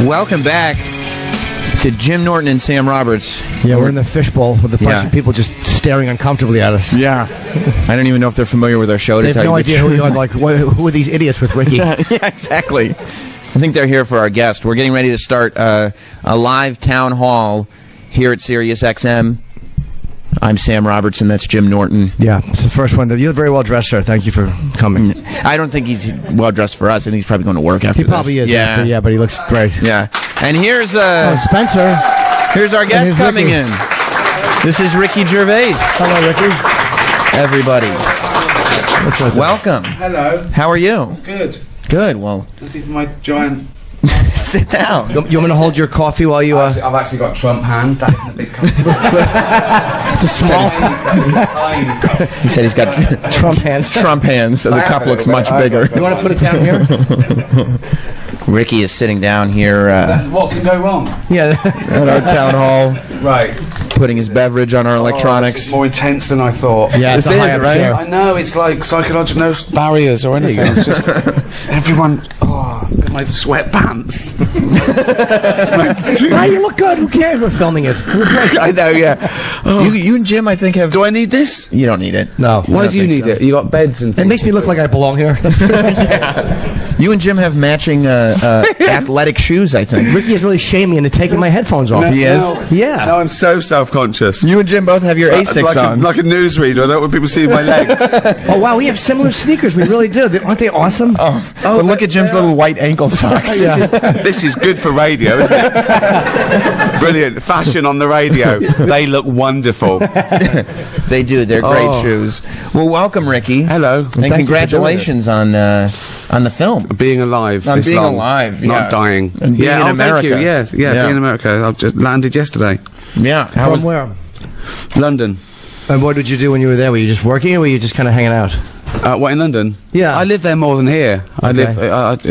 Welcome back to Jim Norton and Sam Roberts. Yeah, we're in the fishbowl with a bunch of people just staring uncomfortably at us. Yeah. I don't even know if they're familiar with our show. They have no idea who we are. Like, who are these idiots with Ricky? Yeah, exactly. I think they're here for our guest. We're getting ready to start a live town hall here at Sirius XM. I'm Sam Roberts, and that's Jim Norton. Yeah, it's the first one. You're very well dressed, sir. Thank you for coming. I don't think he's well dressed for us. I think he's probably going to work after this. He probably is. Yeah. After, but he looks great. Yeah. And here's Spencer. Here's our guest coming Ricky. in. This is Ricky Gervais. Hello, Ricky. Everybody. Welcome. Hello. How are you? Good. Good. Well, Let's see for my giant... sit down. You want me to hold your coffee while you... I've actually got Trump hands. That isn't a big cup. It's a small... Tiny cup. He said he's got Trump hands. Trump hands, so the cup looks much bigger. You want to put it down here? Ricky is sitting down here What can go wrong? Yeah. at our town hall, Right. putting his beverage on our This electronics. is more intense than I thought. Yeah, This it's a is, high-up right? chair. I know, it's like psychological, no barriers or anything. It's just everyone... Oh, look at my sweatpants. Ah, you look good. Who cares? We're filming it. I know, yeah. You and Jim, I think, have... Do I need this? You don't need it. No. Why don't do you think need so. it? You got beds and It things. makes me look like I belong here. You and Jim have matching athletic shoes, I think. Ricky is really shaming into taking my headphones off. He is? Yeah. Now I'm so self-conscious. You and Jim both have your Asics on. Like a newsreader. I don't want people seeing my legs. Oh, wow. We have similar sneakers. We really do. Aren't they awesome? But look at Jim's little white ankle socks. This is good for radio, isn't it? Brilliant. Fashion on the radio. They look wonderful. They do. They're great shoes. Well, welcome, Ricky. Hello. And Thank you for congratulations on the film. Being alive. On this being long. alive, yeah. Not dying. And being in thank America. you. Yes, yeah, Yeah. being in America. I've just landed yesterday. Yeah. How From was where? London. And what did you do when you were there? Were you just working or were you just kind of hanging out? What, in London? Yeah. I live there more than here. I Okay.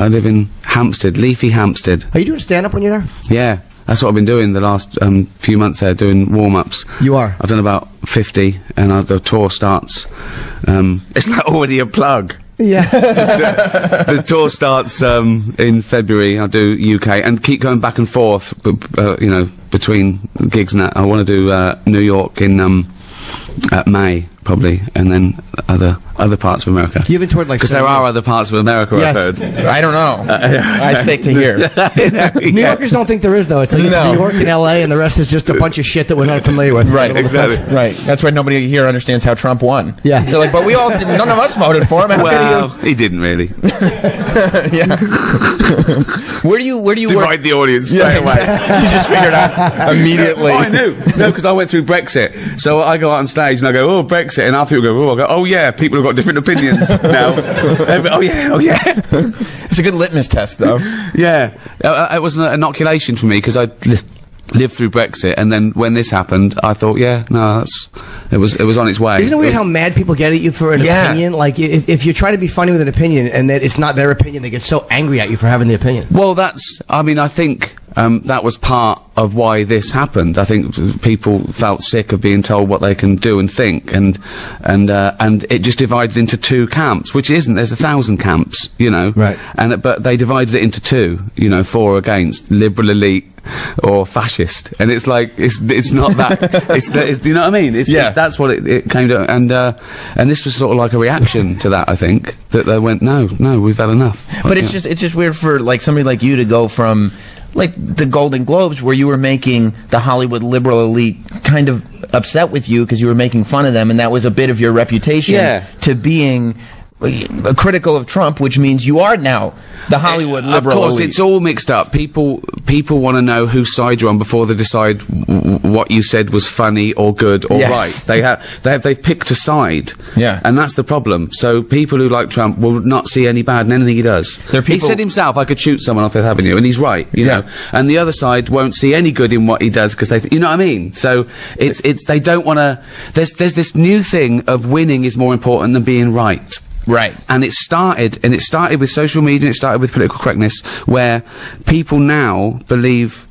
live in Hampstead, leafy Hampstead. Are you doing stand-up when you're there? Yeah. That's what I've been doing the last few months there, doing warm-ups. You are? I've done about 50, and the tour starts. It's like already a plug. Yeah. The tour starts in February. I'll do UK and keep going back and forth, between gigs and that. I want to do New York in May probably, and then other parts of America. You haven't toured like because there are other parts of America. Yes. I've heard. I don't know. I stick to here. New Yorkers don't think there is though. It's like it's No. New York and LA, and the rest is just a bunch of shit that we're not familiar with. Right, exactly. Right. That's why nobody here understands how Trump won. Yeah. They're like, but we all, none of us voted for him. How Well, he didn't really. yeah. Where do you work? Divide the audience straight away. You just figured out immediately. Oh, I knew. No, because I went through Brexit. So I go out on stage and I go, oh, Brexit. And other people go, oh, I go, oh, yeah, people have got different opinions now. Oh, yeah. It's a good litmus test, though. Yeah. It was an inoculation for me because I lived through Brexit. And then when this happened, I thought, yeah, no, it was on its way. Isn't it weird how mad people get at you for an opinion? Like, if you try to be funny with an opinion and that it's not their opinion, they get so angry at you for having the opinion. Well, I think that was part of why this happened. I think people felt sick of being told what they can do and think, and it just divided into two camps, which isn't. There's 1,000 camps, Right. But they divided it into two, for or against, liberal elite or fascist, and it's like it's not that. Do you know what I mean? That's what it came to, and this was sort of like a reaction to that. I think that they went, no, we've had enough. But it's just weird for like somebody like you to go from like the Golden Globes, where you were making the Hollywood liberal elite kind of upset with you because you were making fun of them, and that was a bit of your reputation, to being critical of Trump, which means you are now the Hollywood liberal Of course, elite. it's all mixed up. People want to know whose side you're on before they decide what you said was funny or good or Yes. right. They've picked a side. Yeah. And that's the problem. So people who like Trump will not see any bad in anything he does. He said himself, I could shoot someone off Fifth Avenue, and he's right, you know. And the other side won't see any good in what he does because you know what I mean? So it's they don't want to, there's this new thing of winning is more important than being right. Right. And it started with social media, and it started with political correctness, where people now believe,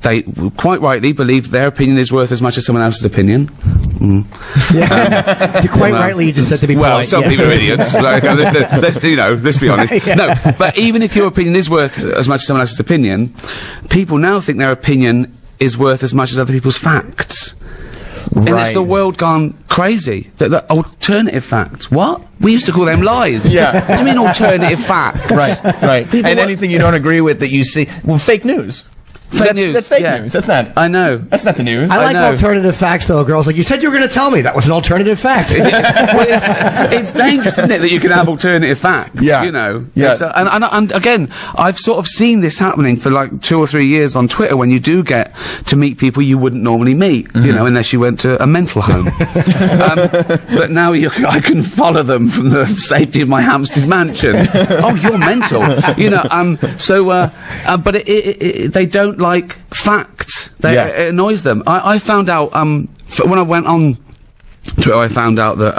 they quite rightly believe their opinion is worth as much as someone else's opinion, Quite rightly, you just said to be polite. Well, some people are idiots. Like, let's be honest. No, but even if your opinion is worth as much as someone else's opinion, people now think their opinion is worth as much as other people's facts. Right. And it's the world gone crazy. The alternative facts. What? We used to call them lies. Yeah. What do you mean alternative facts? Right. And anything you don't agree with that you see, well, fake news. News. That's fake news. That's not. I know. That's not the news. I like alternative facts, though. Girls like, you said you were going to tell me that was an alternative fact. Well, it's dangerous, isn't it, that you can have alternative facts? Yeah. You know. Yeah. And again, I've sort of seen this happening for like 2 or 3 years on Twitter when you do get to meet people you wouldn't normally meet, you know, unless you went to a mental home. But now I can follow them from the safety of my Hampstead mansion. Oh, you're mental. You know. But they don't like facts. It annoys them. I found out when I went on Twitter, I found out that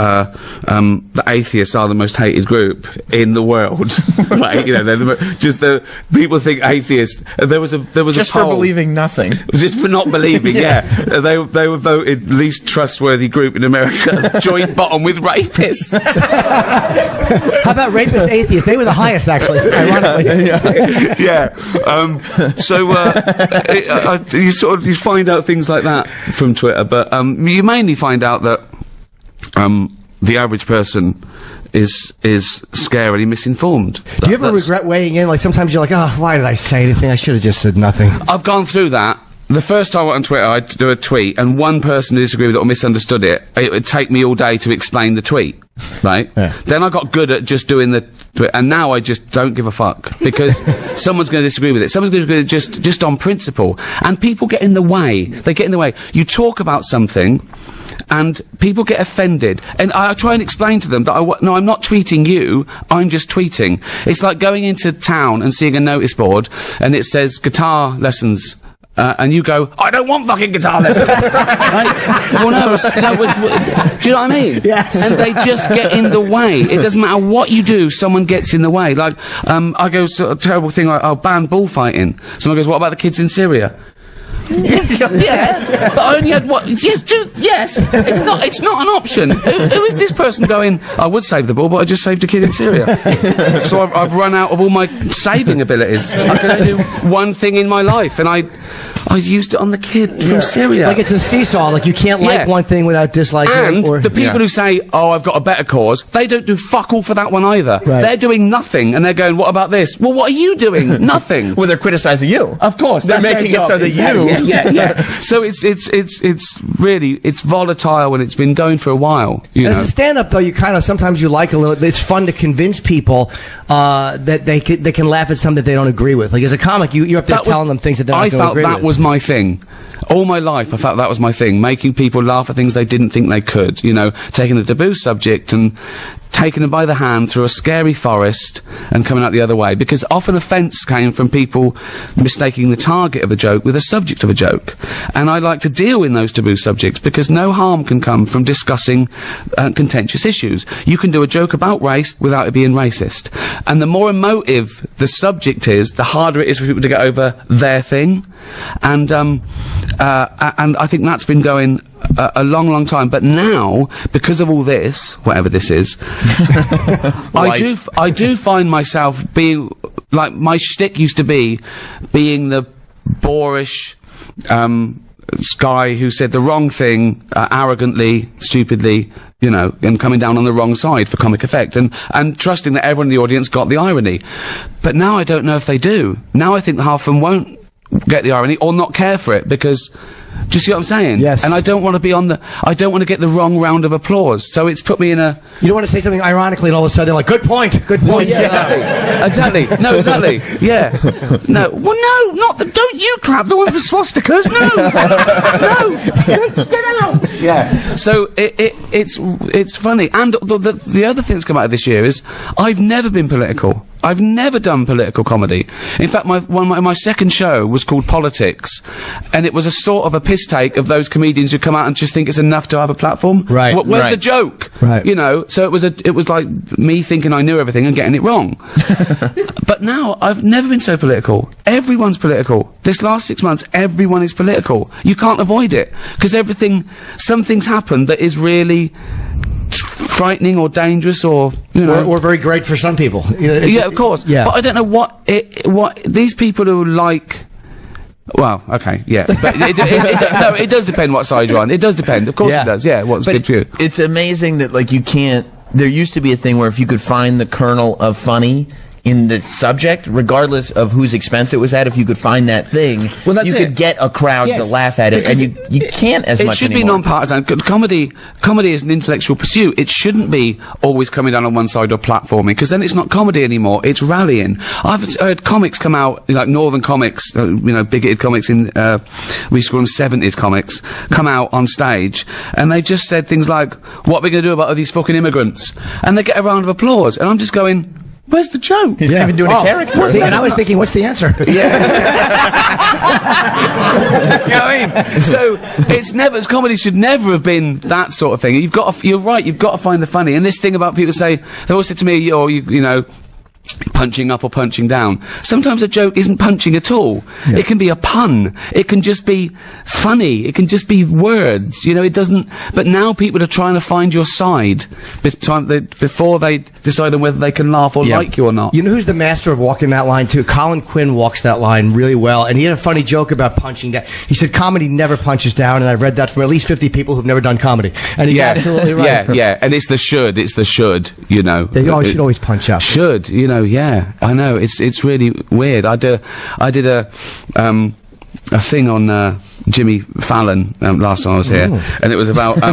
the atheists are the most hated group in the world. Right? You know, they're the people think atheists. There was just a poll, for believing nothing. just for not believing. Yeah, they were voted least trustworthy group in America, joint bottom with rapists. How about rapist atheists? They were the highest, actually. Ironically. Yeah. You find out things like that from Twitter, but you mainly find out that the average person is scarily misinformed. Do you ever regret weighing in? Like, sometimes you're like, oh, why did I say anything? I should have just said nothing. I've gone through that. The first time I went on Twitter, I'd do a tweet, and one person who disagreed with it or misunderstood it, it would take me all day to explain the tweet, right? Yeah. Then I got good at just doing the tweet, and now I just don't give a fuck, because someone's going to disagree with it. Someone's going to just on principle. And people get in the way. They get in the way. You talk about something, and people get offended. And I try and explain to them that no, I'm not tweeting you, I'm just tweeting. It's like going into town and seeing a notice board, and it says guitar lessons. And you go, I don't want fucking guitar lessons. Right? Well, do you know what I mean? Yes. And they just get in the way. It doesn't matter what you do, someone gets in the way. Like, I go, a terrible thing, I'll ban bullfighting. Someone goes, what about the kids in Syria? Yeah, but I only had what? Yes, it's not an option. Who is this person going? I would save the ball, but I just saved a kid in Syria. So I've run out of all my saving abilities. I can only do one thing in my life, and I used it on the kid from Syria. Like it's a seesaw. Like you can't like one thing without disliking and it. And the people who say, "Oh, I've got a better cause," they don't do fuck all for that one either. Right. They're doing nothing, and they're going, "What about this?" Well, what are you doing? Nothing. Well, they're criticizing you. Of course, they're making it so that you. Yeah. So it's really volatile, and it's been going for a while. As a stand-up, though, you kind of sometimes you like a little. It's fun to convince people that they can laugh at something that they don't agree with. Like as a comic, you're up there telling them things that they don't agree with. I felt that was my thing. All my life, I felt that was my thing. Making people laugh at things they didn't think they could. You know, taking a taboo subject and taking them by the hand through a scary forest and coming out the other way. Because often offence came from people mistaking the target of a joke with the subject of a joke. And I like to deal in those taboo subjects because no harm can come from discussing contentious issues. You can do a joke about race without it being racist. And the more emotive the subject is, the harder it is for people to get over their thing. And I think that's been going a long, long time. But now, because of all this, whatever this is, I do find myself being, like, my shtick used to be being the boorish guy who said the wrong thing arrogantly, stupidly, you know, and coming down on the wrong side for comic effect, and trusting that everyone in the audience got the irony. But now I don't know if they do. Now I think half of them won't get the irony or not care for it because... Do you see what I'm saying? Yes. And I don't want to be I don't want to get the wrong round of applause. So it's put me in a... You don't want to say something ironically and all of a sudden they're like, good point. Well, yeah, exactly. No, exactly. Yeah. No. Well, no, not the... Don't you clap the ones with swastikas. No. No. Get out. Yeah. So it's funny. And the other thing that's come out of this year is I've never been political. I've never done political comedy. In fact, my second show was called Politics, and it was a sort of a piss take of those comedians who come out and just think it's enough to have a platform. Right. Where's the joke? Right. You know, so it was like me thinking I knew everything and getting it wrong. But now, I've never been so political. Everyone's political. This last 6 months, everyone is political. You can't avoid it. Because something's happened that is really frightening or dangerous or, you know. Or very great for some people. Yeah, of course. Yeah. But I don't know what these people who like. Well, okay, yeah. But no, it does depend what side you're on. It does depend. Of course it does, yeah. What's good for you. It's amazing that, like, you can't. There used to be a thing where if you could find the kernel of funny in the subject, regardless of whose expense it was at, if you could find that thing, you could get a crowd to laugh at it, and you can't as much anymore. It should be non-partisan. Comedy is an intellectual pursuit. It shouldn't be always coming down on one side or platforming, because then it's not comedy anymore, it's rallying. I've heard comics come out, like Northern comics, you know, bigoted comics we used to call them 70s comics, come out on stage, and they just said things like, what are we going to do about all these fucking immigrants? And they get a round of applause, and I'm just going, where's the joke? He's not even doing a character. See, and I was thinking, what's the answer? Yeah. You know what I mean? So comedy should never have been that sort of thing. You're right. You've got to find the funny. And this thing about people say, they always say to me, you know, punching up or punching down. Sometimes a joke isn't punching at all. Yeah. It can be a pun. It can just be funny. It can just be words. You know, it doesn't. But now people are trying to find your side before they decide on whether they can laugh or like you or not. You know who's the master of walking that line too? Colin Quinn walks that line really well, and he had a funny joke about punching down. He said comedy never punches down, and I've read that from at least 50 people who've never done comedy, and he's absolutely right. Yeah, and it's the should. You know, they should always punch up. Should, you know. Yeah, I know. It's really weird. I did a thing on Jimmy Fallon last time I was here, and it was about it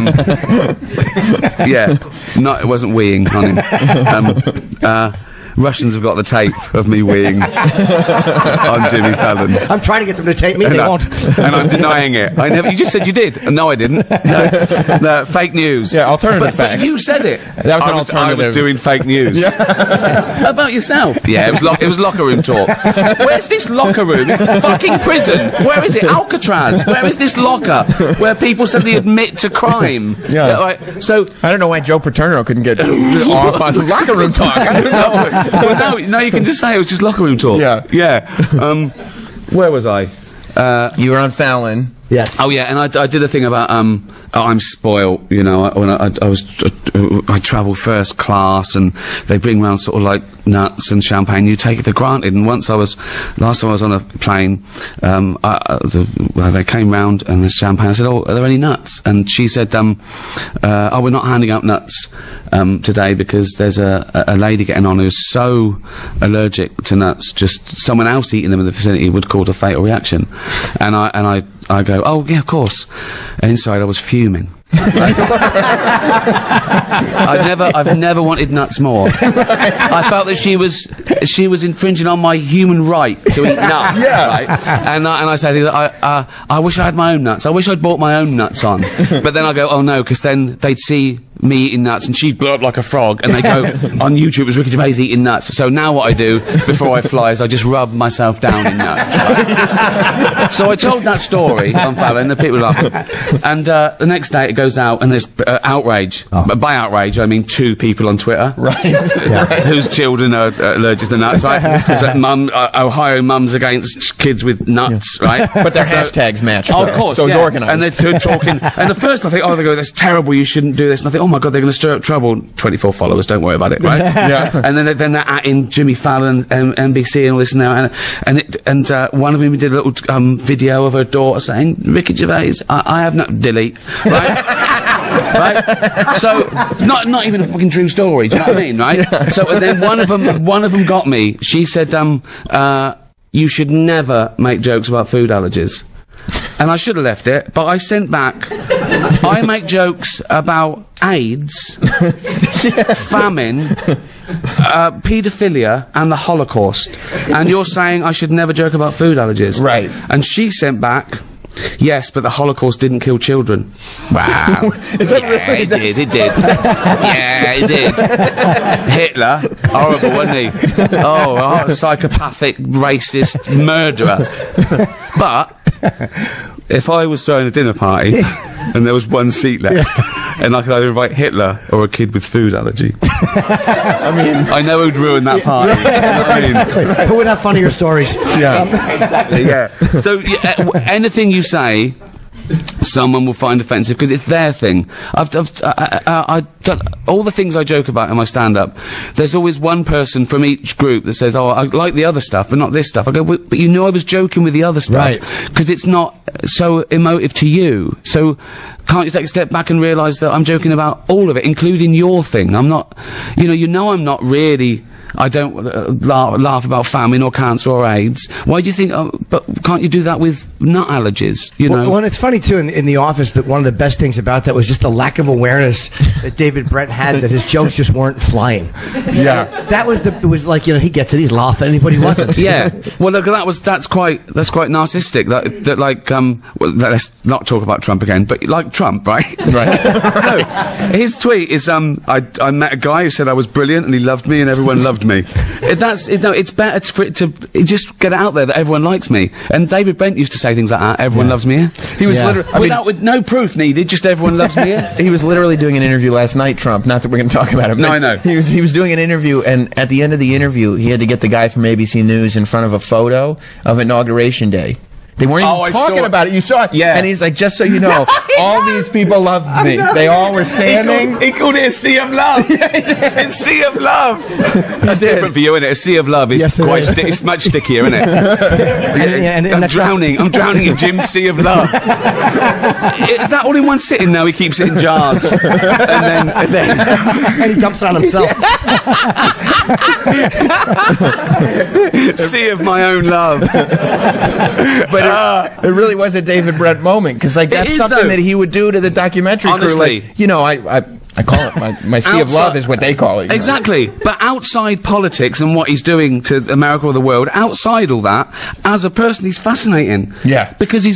wasn't weeing on him. Russians have got the tape of me weeing on Jimmy Fallon. I'm trying to get them to tape me, they won't. And I'm denying it. You just said you did. No, I didn't. No, fake news. Yeah, alternative facts. But you said it. That was an alternative. I was doing fake news. How about yourself? Yeah, it was locker room talk. Where's this locker room? Fucking prison. Where is it? Alcatraz. Where is this locker where people suddenly admit to crime? Yeah. Right, so I don't know why Joe Paterno couldn't get off on locker room talk. I don't know. Well, no, you can just say it was just locker room talk. Yeah. Where was I? You were on Fallon. Yes. Oh yeah, and I did a thing about I'm spoilt. You know, when I travel first class, and they bring round sort of like nuts and champagne. You take it for granted. And last time I was on a plane, they came round and there's champagne. I said, "Oh, are there any nuts?" And she said, "Oh, we're not handing out nuts today because there's a lady getting on who's so allergic to nuts. Just someone else eating them in the vicinity would cause a fatal reaction." And I go, "Oh yeah, of course." And inside I was fuming. I've never wanted nuts more. I felt that she was infringing on my human right to eat nuts. Right? And I say things like, I wish I had my own nuts. I wish I'd bought my own nuts on. But then I go, oh no, because then they'd see me eating nuts and she'd blow up like a frog, and they go on YouTube it was Ricky Gervais eating nuts. So now what I do before I fly is I just rub myself down in nuts. Right? So I told that story on Fallon and the people laughed. And the next day it goes out and there's outrage. By outrage I mean 2 people on Twitter, whose children are allergic to nuts, right? So Ohio mums against kids with nuts, right? But their hashtags match. Oh, of course, so it's organized. And they're talking. And at first I think, they go, that's terrible, you shouldn't do this. And I think, oh my god, they're going to stir up trouble. 24 followers, don't worry about it, right? And then they're atting Jimmy Fallon, NBC, and all this and that. And one of them did a little video of her daughter saying, Ricky Gervais, I have no delete, right? Right? So not even a fucking true story. Do you know what I mean? Right? So and then one of them got me. She said, "You should never make jokes about food allergies." And I should have left it, but I sent back. I make jokes about AIDS, famine, paedophilia, and the Holocaust. And you're saying I should never joke about food allergies, right? And she sent back. Yes, but the Holocaust didn't kill children. Wow. Is that really? It did. Yeah, it did. Hitler, horrible, wasn't he? Oh, a psychopathic, racist murderer. But if I was throwing a dinner party and there was one seat left, and I could either invite Hitler or a kid with food allergy, I know who'd ruin that party. You know what I mean? Who would have funnier stories? Yeah, exactly. Yeah. So anything you say, someone will find offensive because it's their thing. I've done all the things I joke about in my stand-up. There's always one person from each group that says, "Oh, I like the other stuff, but not this stuff." I go, "But you know, I was joking with the other stuff because it's not so emotive to you. So can't you take a step back and realise that I'm joking about all of it, including your thing? I'm not, you know, I'm not really." I don't laugh about famine or cancer or AIDS. Why do you think? But can't you do that with nut allergies? You know. Well, and it's funny too in The Office that one of the best things about that was just the lack of awareness that David Brent had that his jokes just weren't flying. Yeah, that was it was like he gets it, he's laughing, anybody wasn't. Yeah. Well, look, that's quite narcissistic. That like well, let's not talk about Trump again, but like Trump, right? Right. No, his tweet is I met a guy who said I was brilliant and he loved me and everyone loved me. It's better for it to just get it out there that everyone likes me. And David Brent used to say things like that. Everyone loves me here. He was literally with no proof needed. Just everyone loves me here. He was literally doing an interview last night. Trump. Not that we're going to talk about him. No, I know. He was doing an interview, and at the end of the interview, he had to get the guy from ABC News in front of a photo of Inauguration Day. They weren't even talking about it. You saw it. Yeah. And he's like, just so you know, all these people loved me. They all were standing. He called it a sea of love. It's sea of love. That's different for you, isn't it? A sea of love is it's much stickier, isn't it? I'm drowning in Jim's sea of love. Is that all in one sitting now? He keeps it in jars. and then and he jumps on himself. Sea of my own love. But it really was a David Brent moment, because like that's something that he would do to the documentary crew. Like, I call it my sea of love is what they call it. Exactly. But outside politics and what he's doing to America or the world, outside all that, as a person, he's fascinating. Yeah. Because he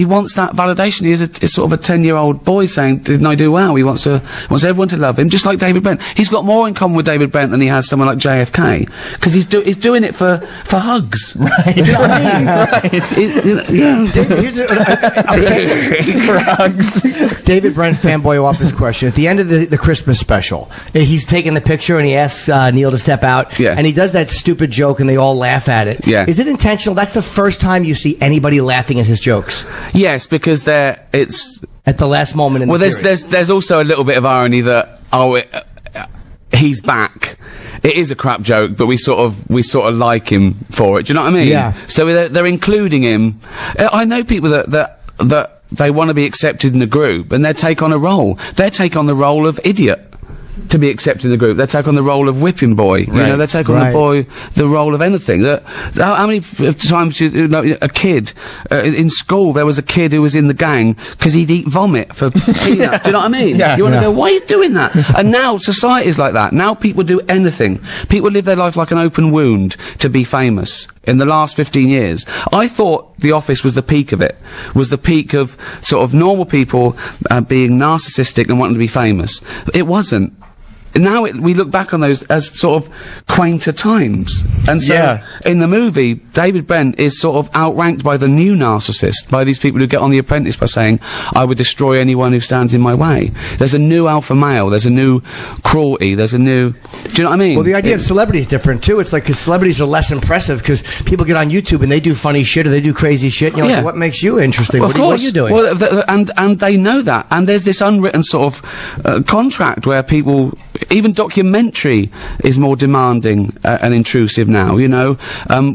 wants that validation. He is sort of a 10-year-old boy saying, "Didn't I do well?" He wants everyone to love him, just like David Brent. He's got more in common with David Brent than he has someone like JFK, because he's doing it for hugs. Right. Do you know what I mean? Right. For hugs. David Brent, fanboy office question. At the end of the Christmas special, he's taking the picture and he asks Neil to step out, and he does that stupid joke and they all laugh at it. Yeah. Is it intentional? That's the first time you see anybody laughing at his jokes. Yes, because it's at the last moment in the series. There's also a little bit of irony that he's back. It is a crap joke, but we sort of like him for it. Do you know what I mean? Yeah. So they're including him. I know people that they want to be accepted in the group, and they take on a role. They take on the role of idiot to be accepted in the group. They take on the role of whipping boy. Right. You know, they take on the role of anything. How many times a kid in school, there was a kid who was in the gang because he'd eat vomit for peanuts. Do you know what I mean? You want to go, why are you doing that? And now society's like that. Now people do anything. People live their life like an open wound to be famous. In the last 15 years, I thought The Office was the peak of it. Was the peak of sort of normal people being narcissistic and wanting to be famous. It wasn't. Now we look back on those as sort of quainter times. And so in the movie, David Brent is sort of outranked by the new narcissist, by these people who get on The Apprentice by saying, "I would destroy anyone who stands in my way." There's a new alpha male, there's a new cruelty, there's a new... Do you know what I mean? Well, the idea of celebrity is different too. It's like, because celebrities are less impressive because people get on YouTube and they do funny shit or they do crazy shit. You know, like, what makes you interesting? Well, what are you doing? Well, and they know that. And there's this unwritten sort of contract where people... Even documentary is more demanding and intrusive now, you know.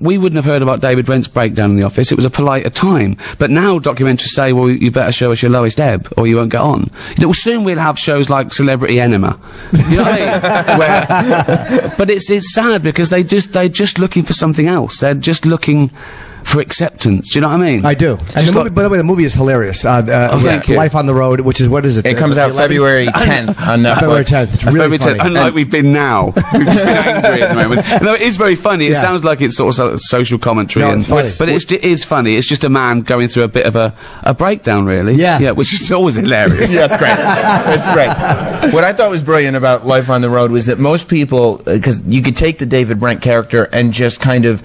We wouldn't have heard about David Brent's breakdown in The Office. It was a politer time. But now documentaries say, well, you better show us your lowest ebb or you won't get on. You know, soon we'll have shows like Celebrity Enema. You know what I mean? But it's sad because they're just looking for something else. They're just looking for acceptance. Do you know what I mean? I do. And the movie, by the way, the movie is hilarious. Thank you. Life on the Road, which is, what is it? It comes out February 10th on Netflix. February 10th. It's really funny. Unlike we've been now. We've just been angry at the moment. No, it is very funny. It sounds like it's sort of social commentary. No, it's funny. But it is funny. It's just a man going through a bit of a breakdown, really. Yeah. Which is always hilarious. Yeah, it's great. It's great. What I thought was brilliant about Life on the Road was that most people, because you could take the David Brent character and just kind of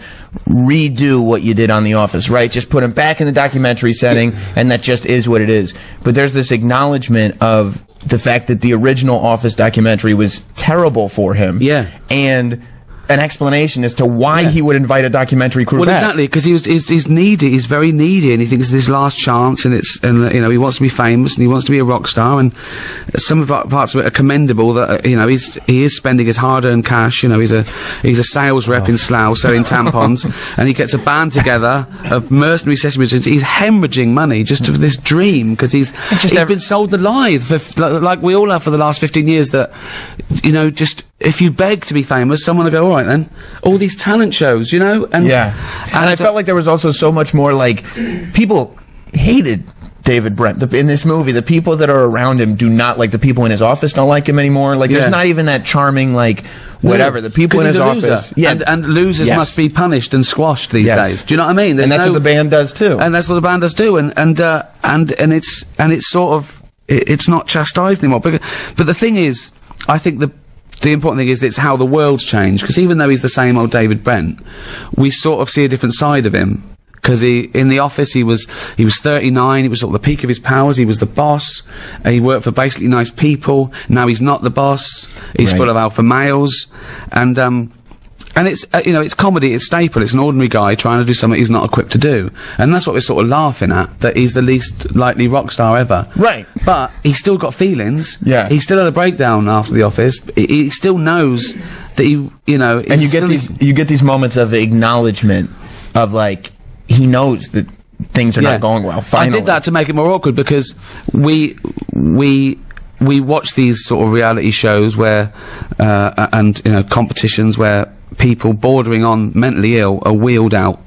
redo what you did on The Office, right? Just put him back in the documentary setting, and that just is what it is. But there's this acknowledgement of the fact that the original Office documentary was terrible for him. Yeah. And an explanation as to why he would invite a documentary crew back. Well, exactly, because he's needy. He's very needy, and he thinks it's his last chance, and he wants to be famous, and he wants to be a rock star, and some of the parts of it are commendable. That he is spending his hard-earned cash. He's a sales rep in Slough selling tampons, and he gets a band together of mercenary session musicians. He's hemorrhaging money just for this dream because he's been sold the lie, like we all have for the last 15 years. That just. If you beg to be famous, someone will go, all right then, all these talent shows, and I felt like there was also so much more, like, people hated David Brent. In this movie, the people that are around him do not, like, the people in his office don't like him anymore. Like, there's not even that charming, like, whatever. The people in his office. Yeah. And losers must be punished and squashed these days. Do you know what I mean? And that's what the band does too. And that's what the band does too. And it's sort of, it's not chastised anymore. But the thing is, I think the important thing is it's how the world's changed, because even though he's the same old David Brent, we sort of see a different side of him. Because in The Office, he was 39, he was at the peak of his powers, he was the boss, he worked for basically nice people. Now he's not the boss, he's full of alpha males, and it's, it's comedy, it's staple, it's an ordinary guy trying to do something he's not equipped to do. And that's what we're sort of laughing at, that he's the least likely rock star ever. Right. But he's still got feelings. Yeah. He still had a breakdown after The Office. He still knows that and you get these moments of acknowledgement of, like, he knows that things are not going well, finally. I did that to make it more awkward, because we watch these sort of reality shows where, and competitions where people bordering on mentally ill are wheeled out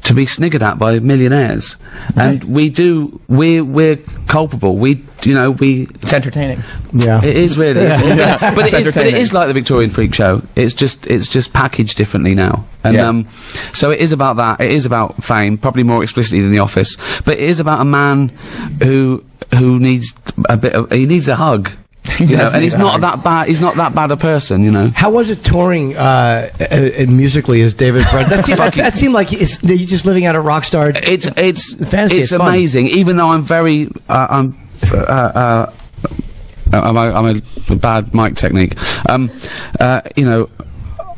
to be sniggered at by millionaires. And we're culpable. It's entertaining. Yeah. It is really. But it is like the Victorian Freak Show. It's just packaged differently now. And so it is about that. It is about fame, probably more explicitly than The Office. But it is about a man who needs he needs a hug. And he's not that bad. He's not that bad a person, How was it touring musically as David Brent? That seemed like he's just living out a rock star. It's amazing. Even though I'm very I'm a bad mic technique.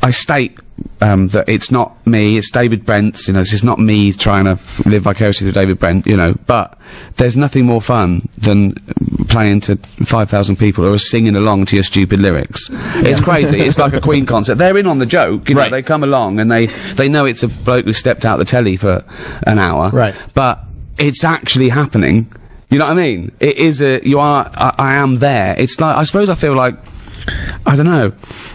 I state that it's not me, it's David Brent's, this is not me trying to live vicariously through David Brent, but there's nothing more fun than playing to 5,000 people who are singing along to your stupid lyrics. It's crazy. It's like a Queen concert. They're in on the joke, they come along and they know it's a bloke who stepped out the telly for an hour. Right. But it's actually happening. You know what I mean? It is I am there. It's like, I suppose I feel like, I don't know.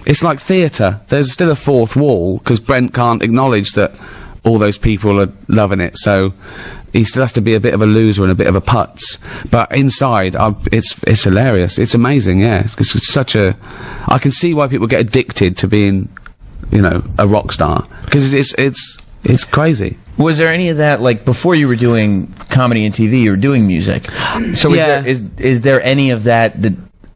It's like theatre. There's still a fourth wall, because Brent can't acknowledge that all those people are loving it, so he still has to be a bit of a loser and a bit of a putz. But inside, it's hilarious. It's amazing, yeah. It's such a... I can see why people get addicted to being, a rock star. Because it's crazy. Was there any of that, like, before you were doing comedy and TV, you were doing music? So is there any of that,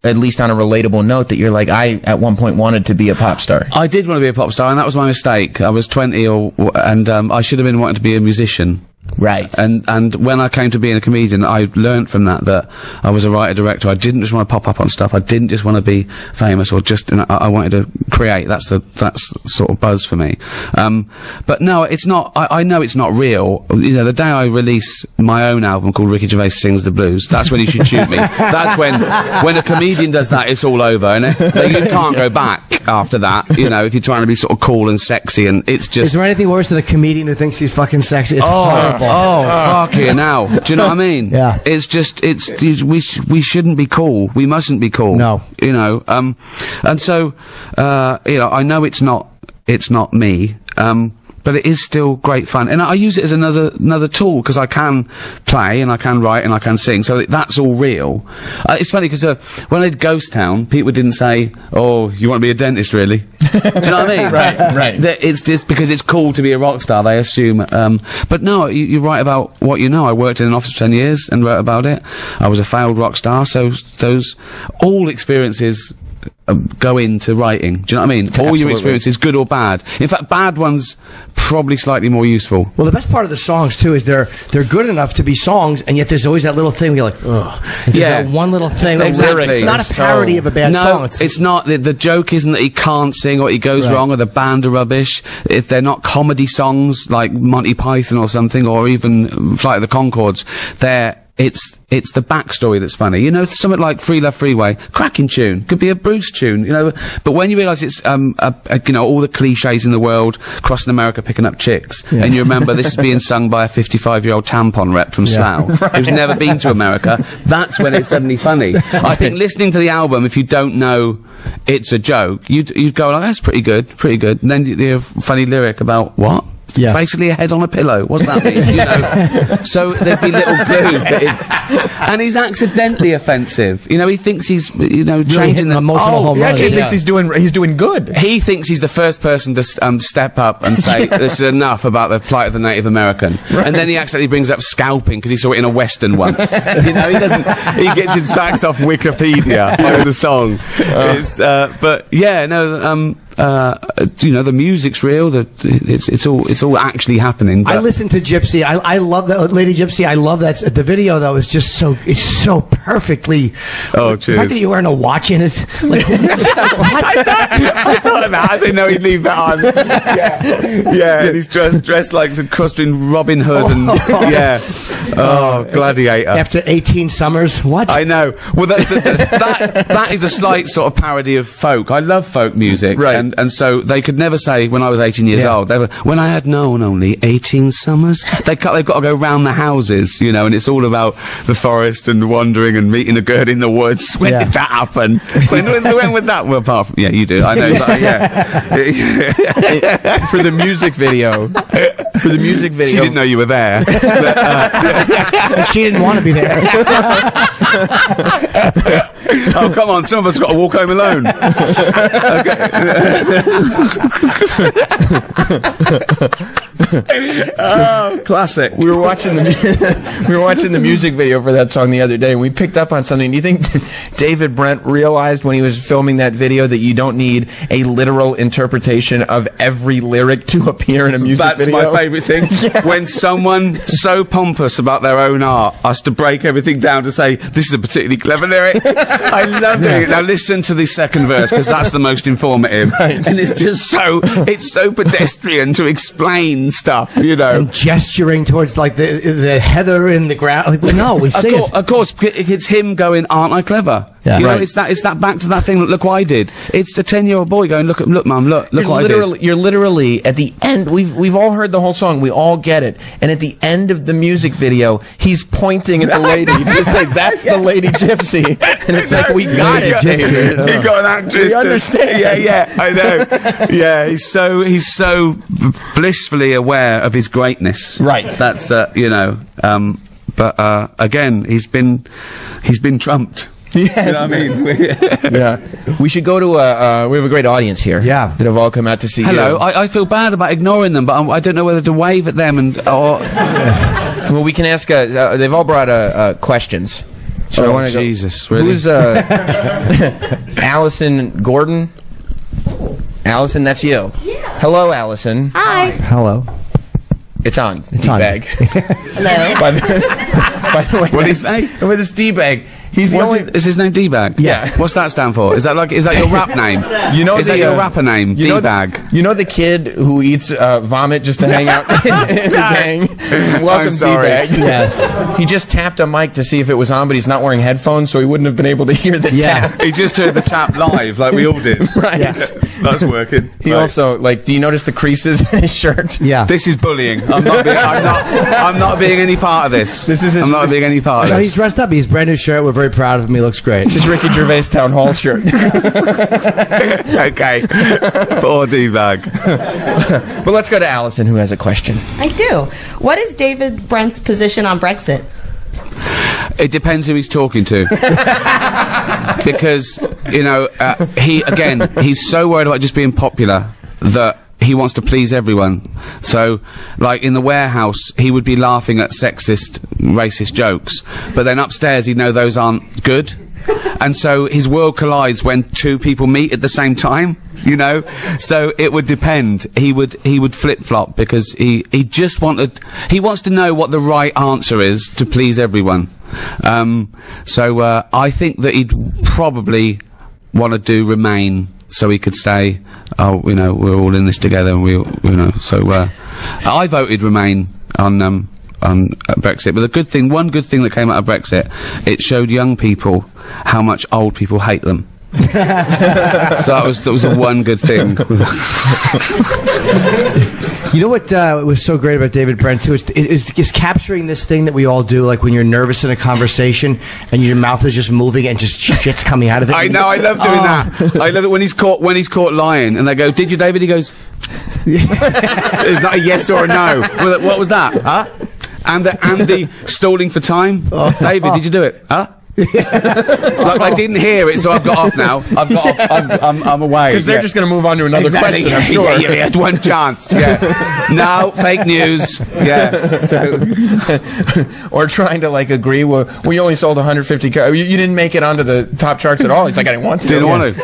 at least on a relatable note, that you're like, I at one point wanted to be a pop star? I did want to be a pop star, and that was my mistake. I was 20 and I should have been wanting to be a musician. Right. And when I came to being a comedian, I learnt from that I was a writer-director. I didn't just want to pop up on stuff. I didn't just want to be famous or just, I wanted to create. That's sort of buzz for me. But no, it's not, I know it's not real. The day I release my own album called Ricky Gervais Sings the Blues, that's when you should shoot me. That's when a comedian does that, it's all over, and you can't go back after that, if you're trying to be sort of cool and sexy, and it's just... Is there anything worse than a comedian who thinks he's fucking sexy? It's horrible. Fuck it now. Do you know what I mean? Yeah. It's just, we shouldn't be cool. We mustn't be cool. No. And so, I know it's not me, but it is still great fun. And I use it as another tool, because I can play, and I can write, and I can sing, so that's all real. It's funny, because when I did Ghost Town, people didn't say, oh, you want to be a dentist, really? Do you know what I mean? Right. It's just because it's cool to be a rock star, they assume. But no, you write about what you know. I worked in an office for 10 years and wrote about it. I was a failed rock star, so those all experiences go into writing. Do you know what I mean? Absolutely. All your experiences, good or bad. In fact, bad ones probably slightly more useful. Well, the best part of the songs too is they're good enough to be songs, and yet there's always that little thing where you're like, ugh. There's that one little thing. Exactly. It's not a parody of a bad song. It's not. The joke isn't that he can't sing or he goes wrong or the band are rubbish. If they're not comedy songs like Monty Python or something, or even Flight of the Conchords, it's the backstory that's funny. You know, something like Free Love Freeway, cracking tune, could be a Bruce tune, you know, but when you realise it's, you know, all the cliches in the world, crossing America, picking up chicks, and you remember this is being sung by a 55-year-old tampon rep from Slough, who's never been to America, that's when it's suddenly funny. I think listening to the album, if you don't know it's a joke, you'd go like, that's pretty good, and then you hear a funny lyric about, what? Yeah. Basically a head on a pillow. What's that mean? You know? So there'd be little clues that and he's accidentally offensive. You know, he thinks he's, you know, really changing the emotional home run. He actually thinks he's doing good. He thinks he's the first person to step up and say, this is enough about the plight of the Native American. And then he accidentally brings up scalping because he saw it in a Western once. You know, he gets his facts off Wikipedia for the song. But yeah, no, you know, the music's real. It's all actually happening. I listened to Gypsy. I love that, Lady Gypsy. I love that. The video though is just it's so perfectly. Oh, cheers. The fact that you're wearing a watch in it. Like, I thought of that. I didn't know he'd leave that on. Yeah, and he's dressed like some cross between Robin Hood and Gladiator. After 18 summers, what? I know. Well, that is a slight sort of parody of folk. I love folk music, right? And so they could never say when I was 18 years old. When I had known only 18 summers. They've got to go round the houses, you know, and it's all about the forest and wandering and meeting a girl in the woods. When did that happen? when would that? Well, apart from you do. I know. But, for the music video. She didn't know you were there. And she didn't want to be there. Oh, come on, some of us got to walk home alone. Oh, classic. We were watching the music video for that song the other day, and we picked up on something. Do you think David Brent realized when he was filming that video that you don't need a literal interpretation of every lyric to appear in a music video? That's my favourite thing. When someone so pompous about their own art has to break everything down to say, this is a particularly clever lyric. I love it. Now listen to the second verse, because that's the most informative. And it's just so pedestrian to explain stuff, you know. And gesturing towards, like, the heather in the ground. Like, well, no, we see it. Of course, it's him going, aren't I clever? Yeah. You know, it's that back to that thing, look what I did. It's a 10-year-old boy going, look mum, look what I did. You're literally, at the end, we've all heard the whole song, we all get it, and at the end of the music video, he's pointing at the lady to say, that's the Lady Gypsy. And it's like, we got it, David. You got an actress. We understand. Yeah, I know. Yeah, he's so blissfully aware of his greatness. Right. That's, you know, but again, he's been trumped. Yes. You know what I mean? Yeah. We should go to we have a great audience here. Yeah. That have all come out to see Hello. you. I feel bad about ignoring them, but I don't know whether to wave at them or... Well, we can ask, they've all brought questions. So I want to go. Jesus, really? Who's, Allison Gordon? Allison, that's you. Yeah. Hello, Allison. Hi. Hello. It's on. It's on. D-bag. Hello. By the way, What did he say? With this D-bag. He's the only... Is his name D-Bag? Yeah. What's that stand for? Is that your rap name? You know, is that your rapper name? D-Bag. You know the kid who eats vomit just to hang out in the gang? Welcome, D-Bag. Yes. He just tapped a mic to see if it was on, but he's not wearing headphones, so he wouldn't have been able to hear the tap. He just heard the tap live, like we all did. Right. Yeah. That's working. He also, like, do you notice the creases in his shirt? Yeah. This is bullying. I'm not being any part of this. I'm not being any part of this. He's dressed up. He's brand new shirt. We're very proud of him. He looks great. This is Ricky Gervais' town hall shirt. Okay. Poor D-bag. But let's go to Allison, who has a question. I do. What is David Brent's position on Brexit? It depends who he's talking to. Because, you know, he's so worried about just being popular that he wants to please everyone. So, like, in the warehouse, he would be laughing at sexist, racist jokes, but then upstairs he'd know those aren't good. And so his world collides when two people meet at the same time, you know? So it would depend. He would flip-flop because he wants to know what the right answer is to please everyone. So I think that he'd probably want to do Remain so he could say, oh, you know, we're all in this together, and you know, so I voted Remain on Brexit, but one good thing that came out of Brexit, it showed young people how much old people hate them. So that was the one good thing. You know what was so great about David Brent too? Is capturing this thing that we all do, like when you're nervous in a conversation and your mouth is just moving and just shit's coming out of it. I know, I love doing that. I love it when he's caught lying, and they go, "Did you, David?" He goes, "It's not a yes or a no." What was that? Huh? And the stalling for time. David, did you do it? Huh? Like I didn't hear it, so I've got off now. I've got off. I'm away. Because they're just going to move on to another question, I'm sure. Yeah, you had one chance. Yeah. No, fake news. Yeah. So. Or trying to, like, agree. Well, we only sold 150. You didn't make it onto the top charts at all. He's like, I didn't want to. Didn't want to.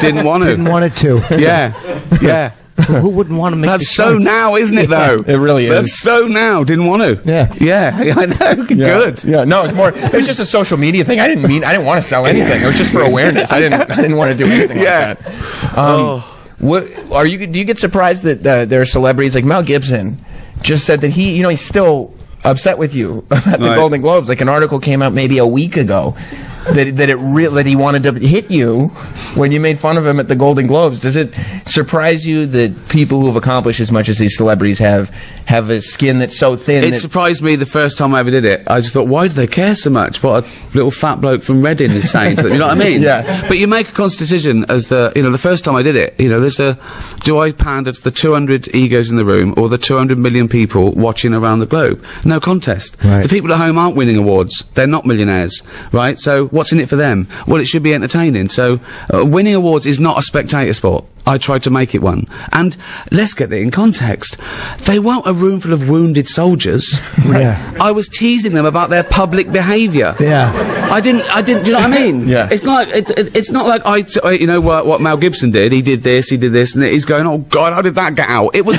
Didn't want to. Didn't want it to. Yeah. Yeah. Well, who wouldn't want to make That's so now, isn't it, though? It really is. That's so now. Didn't want to. Yeah. Yeah, I know. Good. Yeah, no, it was just a social media thing. I didn't want to sell anything. It was just for awareness. I didn't want to do anything like that. Do you get surprised that there are celebrities like Mel Gibson just said that he's still upset with you about the Golden Globes? Like, an article came out maybe a week ago that he wanted to hit you when you made fun of him at the Golden Globes. Does it surprise you that people who have accomplished as much as these celebrities have a skin that's so thin? It surprised me the first time I ever did it. I just thought, why do they care so much? What a little fat bloke from Reading is saying to them, you know what I mean? Yeah. But you make a conscious decision as the first time I did it, do I pander to the 200 egos in the room or the 200 million people watching around the globe? No contest. Right. The people at home aren't winning awards. They're not millionaires, right? So what's in it for them? Well, it should be entertaining. So winning awards is not a spectator sport. I tried to make it one. And let's get it in context. They weren't a room full of wounded soldiers. Yeah. I was teasing them about their public behaviour. Yeah. I didn't, do you know what I mean? Yeah. It's not, it's not like what Mel Gibson did. He did this, and he's going, oh God, how did that get out? It was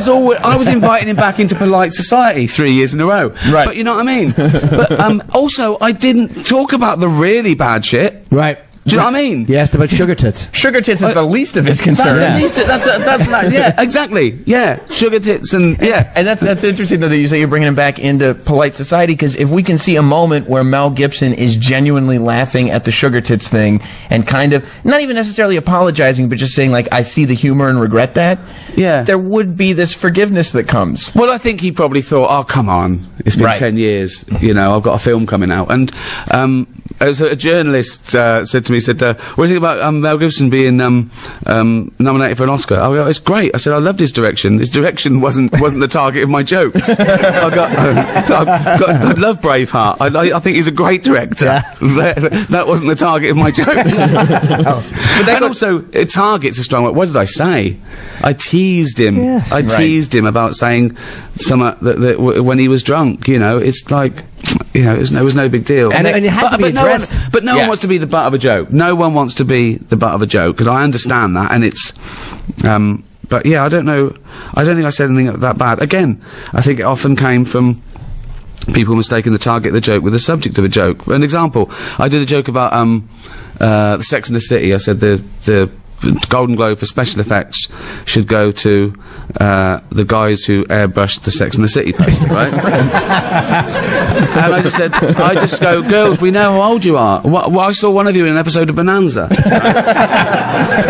all, I was inviting him back into polite society 3 years in a row. Right. But you know what I mean? But, also, I didn't talk about the really bad shit. Right. Do you know what I mean? You asked about sugar tits. Sugar tits is the least of his concerns. Yeah, exactly. Yeah, sugar tits and yeah. And that's interesting though that you say you're bringing him back into polite society, because if we can see a moment where Mel Gibson is genuinely laughing at the sugar tits thing and kind of not even necessarily apologizing, but just saying like, I see the humor and regret that. Yeah, there would be this forgiveness that comes. Well, I think he probably thought, oh come on, it's been 10 years. I've got a film coming out, and as a journalist said to me, what do you think about Mel Gibson being nominated for an Oscar? I go, it's great. I said, I loved his direction. His direction wasn't the target of my jokes. I love Braveheart. I think he's a great director. Yeah. That wasn't the target of my jokes. But also, target's a strong word. What did I say? I teased him. Yeah. I teased him about saying something that when he was drunk. It's like, it was no big deal. And it had to be addressed. No one wants to be the butt of a joke. No one wants to be the butt of a joke, because I understand that, and it's. But yeah, I don't know. I don't think I said anything that bad. Again, I think it often came from people mistaking the target of the joke with the subject of a joke. For an example, I did a joke about Sex and the City. I said the Golden Globe for special effects should go to the guys who airbrushed the Sex and the City poster, right? And I just go, girls, we know how old you are. I saw one of you in an episode of Bonanza.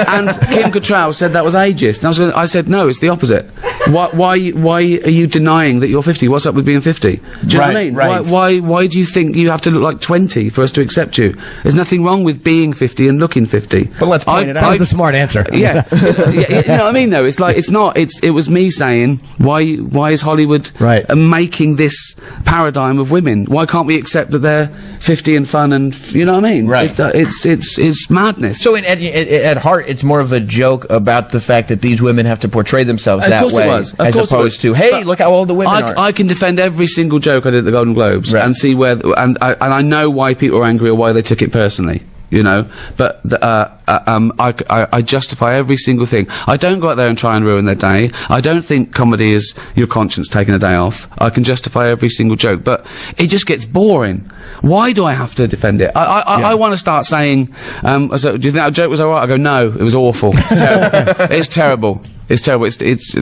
And Kim Cattrall said that was ageist. And I said, no, it's the opposite. Why are you denying that you're 50? What's up with being 50? Do you know what I mean? Right. Why do you think you have to look like 20 for us to accept you? There's nothing wrong with being 50 and looking 50. But let's point it out. That was a smart answer. Yeah. You know what I mean, though? It's like, it was me saying, why is Hollywood making this paradigm of women? Why can't we accept that they're 50 and fun and, you know what I mean? Right. It's madness. So at heart, it's more of a joke about the fact that these women have to portray themselves that way, as opposed to, hey, look how old the women are. I can defend every single joke I did at the Golden Globes and see where, and I know why people are angry or why they took it personally. You know, but I justify every single thing. I don't go out there and try and ruin their day. I don't think comedy is your conscience taking a day off. I can justify every single joke, but it just gets boring. Why do I have to defend it? I want to start saying, so, do you think that joke was alright? I go, no, it was awful. It's terrible. It's terrible. It's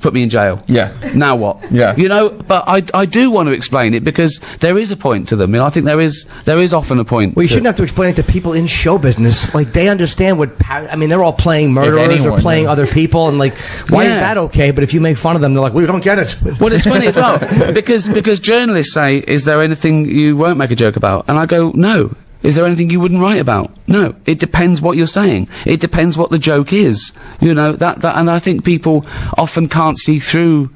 put me in jail. Yeah. Now what? Yeah. You know, but I do want to explain it because there is a point to them. You know, I think there is often a point. Well, you shouldn't have to explain it to people in show business. Like, they understand what. I mean, they're all playing murderers or playing other people, and like, why is that okay? But if you make fun of them, they're like, we don't get it. Well, it's funny as well because journalists say, "Is there anything you won't make a joke about?" And I go, "No." Is there anything you wouldn't write about? No. It depends what you're saying. It depends what the joke is. You know, and I think people often can't see through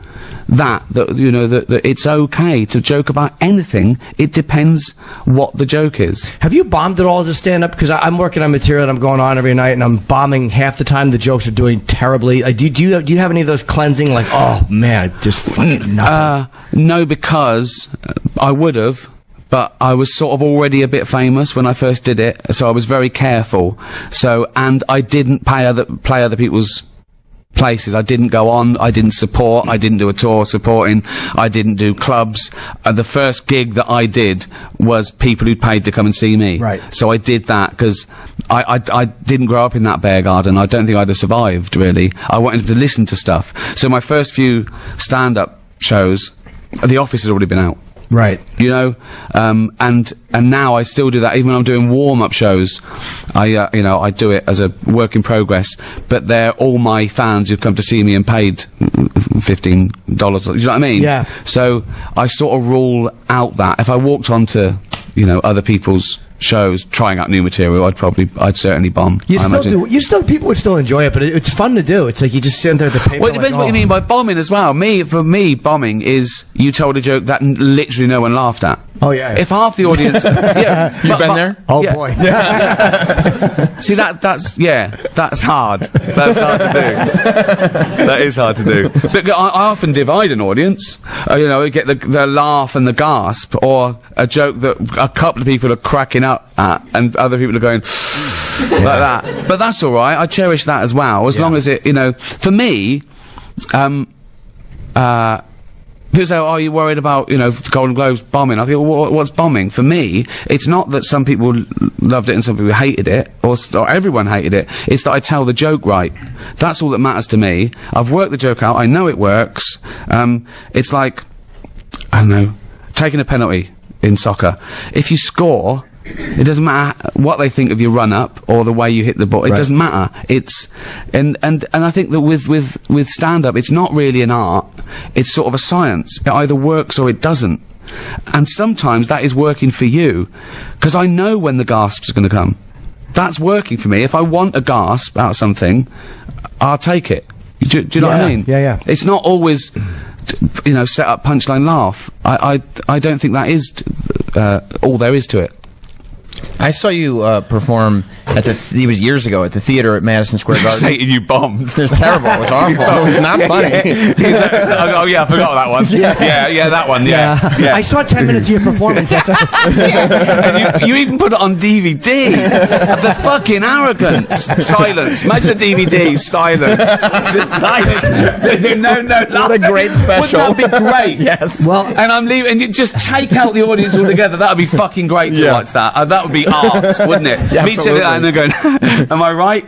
that you know, that it's okay to joke about anything. It depends what the joke is. Have you bombed at all as a stand-up? Because I'm working on material that I'm going on every night, and I'm bombing half the time. The jokes are doing terribly. Do you have any of those cleansing, like, oh man, just fucking nothing? No, because I would have. But I was sort of already a bit famous when I first did it, so I was very careful. And I didn't play other people's places. I didn't go on, I didn't support, I didn't do a tour supporting, I didn't do clubs. The first gig that I did was people who'd paid to come and see me. Right. So I did that because I didn't grow up in that bear garden. I don't think I'd have survived, really. I wanted to listen to stuff. So my first few stand-up shows, The Office had already been out. Right. You know, and now I still do that. Even when I'm doing warm-up shows, you know, I do it as a work in progress. But they're all my fans who've come to see me and paid $15. You know what I mean? Yeah. So I sort of rule out that if I walked onto, you know, other people's shows trying out new material, I'd certainly bomb. People would still enjoy it, but it's fun to do. It's like you just sit there at the paper. Well, it depends what you mean by bombing as well. For me, bombing is you told a joke that literally no one laughed at. Oh yeah. If half the audience, you've been there. Oh boy. See that's hard. That's hard to do. That is hard to do. But I often divide an audience. You know, get the laugh and the gasp, or a joke that a couple of people are cracking up at, and other people are going like that. But that's all right. I cherish that as well, as long as it, you know, for me, people say, are you worried about, you know, Golden Globes bombing? I think, well, what's bombing? For me, it's not that some people loved it and some people hated it, or everyone hated it. It's that I tell the joke right. That's all that matters to me. I've worked the joke out. I know it works. It's like, I don't know, taking a penalty in soccer. If you score, it doesn't matter what they think of your run-up or the way you hit the ball. It doesn't matter. It's and I think that with stand-up, it's not really an art. It's sort of a science. It either works or it doesn't. And sometimes that is working for you, because I know when the gasps are going to come. That's working for me. If I want a gasp out of something, I'll take it. Do you know what I mean? Yeah. It's not always, you know, set up punchline laugh. I don't think that is all there is to it. I saw you perform at it was years ago at the theater at Madison Square Garden. Saying you bombed. It was terrible. It was awful. It was not funny. Oh yeah, I forgot that one. Yeah, that one. Yeah. I saw 10 minutes of your performance. And you even put it on DVD. The fucking arrogance. Silence. Imagine a DVD. Silence. Just silence. No. What a great special. Wouldn't that be great? Yes. Well, and I'm leaving. And you just take out the audience altogether. That would be fucking great to watch that. That would be art, wouldn't it? Yeah, Me sitting there and they're going, am I right?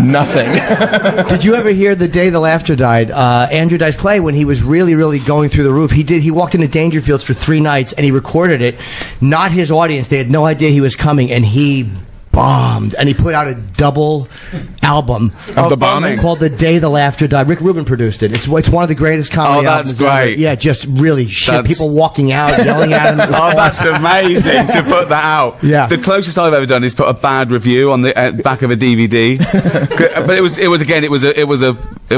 Nothing. Did you ever hear the day the laughter died? Andrew Dice Clay, when he was really, really going through the roof, he walked into Dangerfields for 3 nights and he recorded it. Not his audience. They had no idea he was coming, and he bombed, and he put out a double album of the bombing called "The Day the Laughter Died." Rick Rubin produced it. It's one of the greatest comedy albums. Oh, that's great. Ever. Yeah, just really shit. People walking out, yelling at him. Oh, that's amazing to put that out. Yeah, the closest I've ever done is put a bad review on the back of a DVD. But it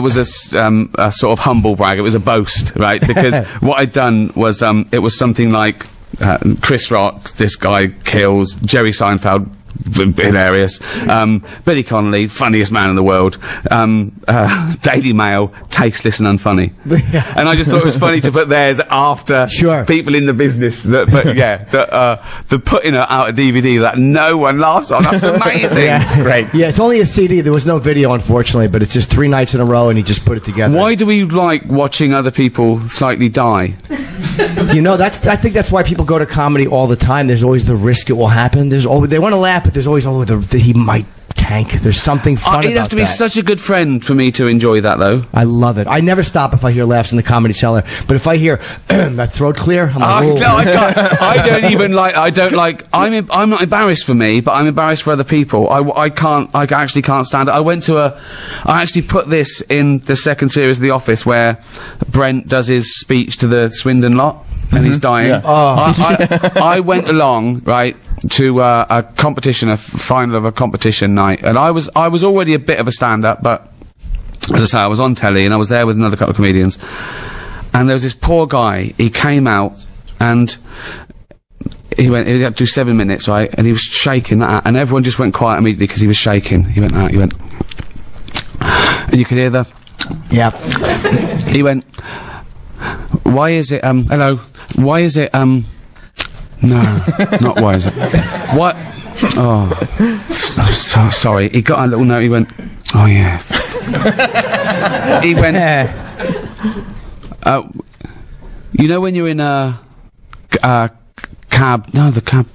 was a sort of humble brag. It was a boast, right? Because what I'd done was it was something like Chris Rock, this guy kills Jerry Seinfeld. Hilarious. Billy Connolly, funniest man in the world. Daily Mail, tasteless and unfunny. And I just thought it was funny to put theirs after people in the business. The putting out a DVD that no one laughs on. That's amazing. Yeah. Great. Yeah, it's only a CD. There was no video, unfortunately, but it's just 3 nights in a row, and he just put it together. Why do we like watching other people slightly die? You know, I think that's why people go to comedy all the time. There's always the risk it will happen. They want to laugh, but there's always he might tank. There's something fun about that. He'd have to be such a good friend for me to enjoy that, though. I love it. I never stop if I hear laughs in the Comedy Cellar, but if I hear that throat clear, I'm like, no, I don't like. I'm not embarrassed for me, but I'm embarrassed for other people. I actually can't stand it. I actually put this in the second series of The Office where Brent does his speech to the Swindon lot. And he's dying. Yeah. I went along, right, to a competition, a final of a competition night, and I was already a bit of a stand-up, but as I say, I was on telly, and I was there with another couple of comedians, and there was this poor guy. He came out, and he had to do 7 minutes, right, and he was shaking, and everyone just went quiet immediately because he was shaking. He went, and you could hear that. Yeah. He went, why is it, hello, why is it, no, not why is it, what, oh, so sorry, he got a little note, he went, oh yeah, he went, you know when you're in a cab, no, the cab,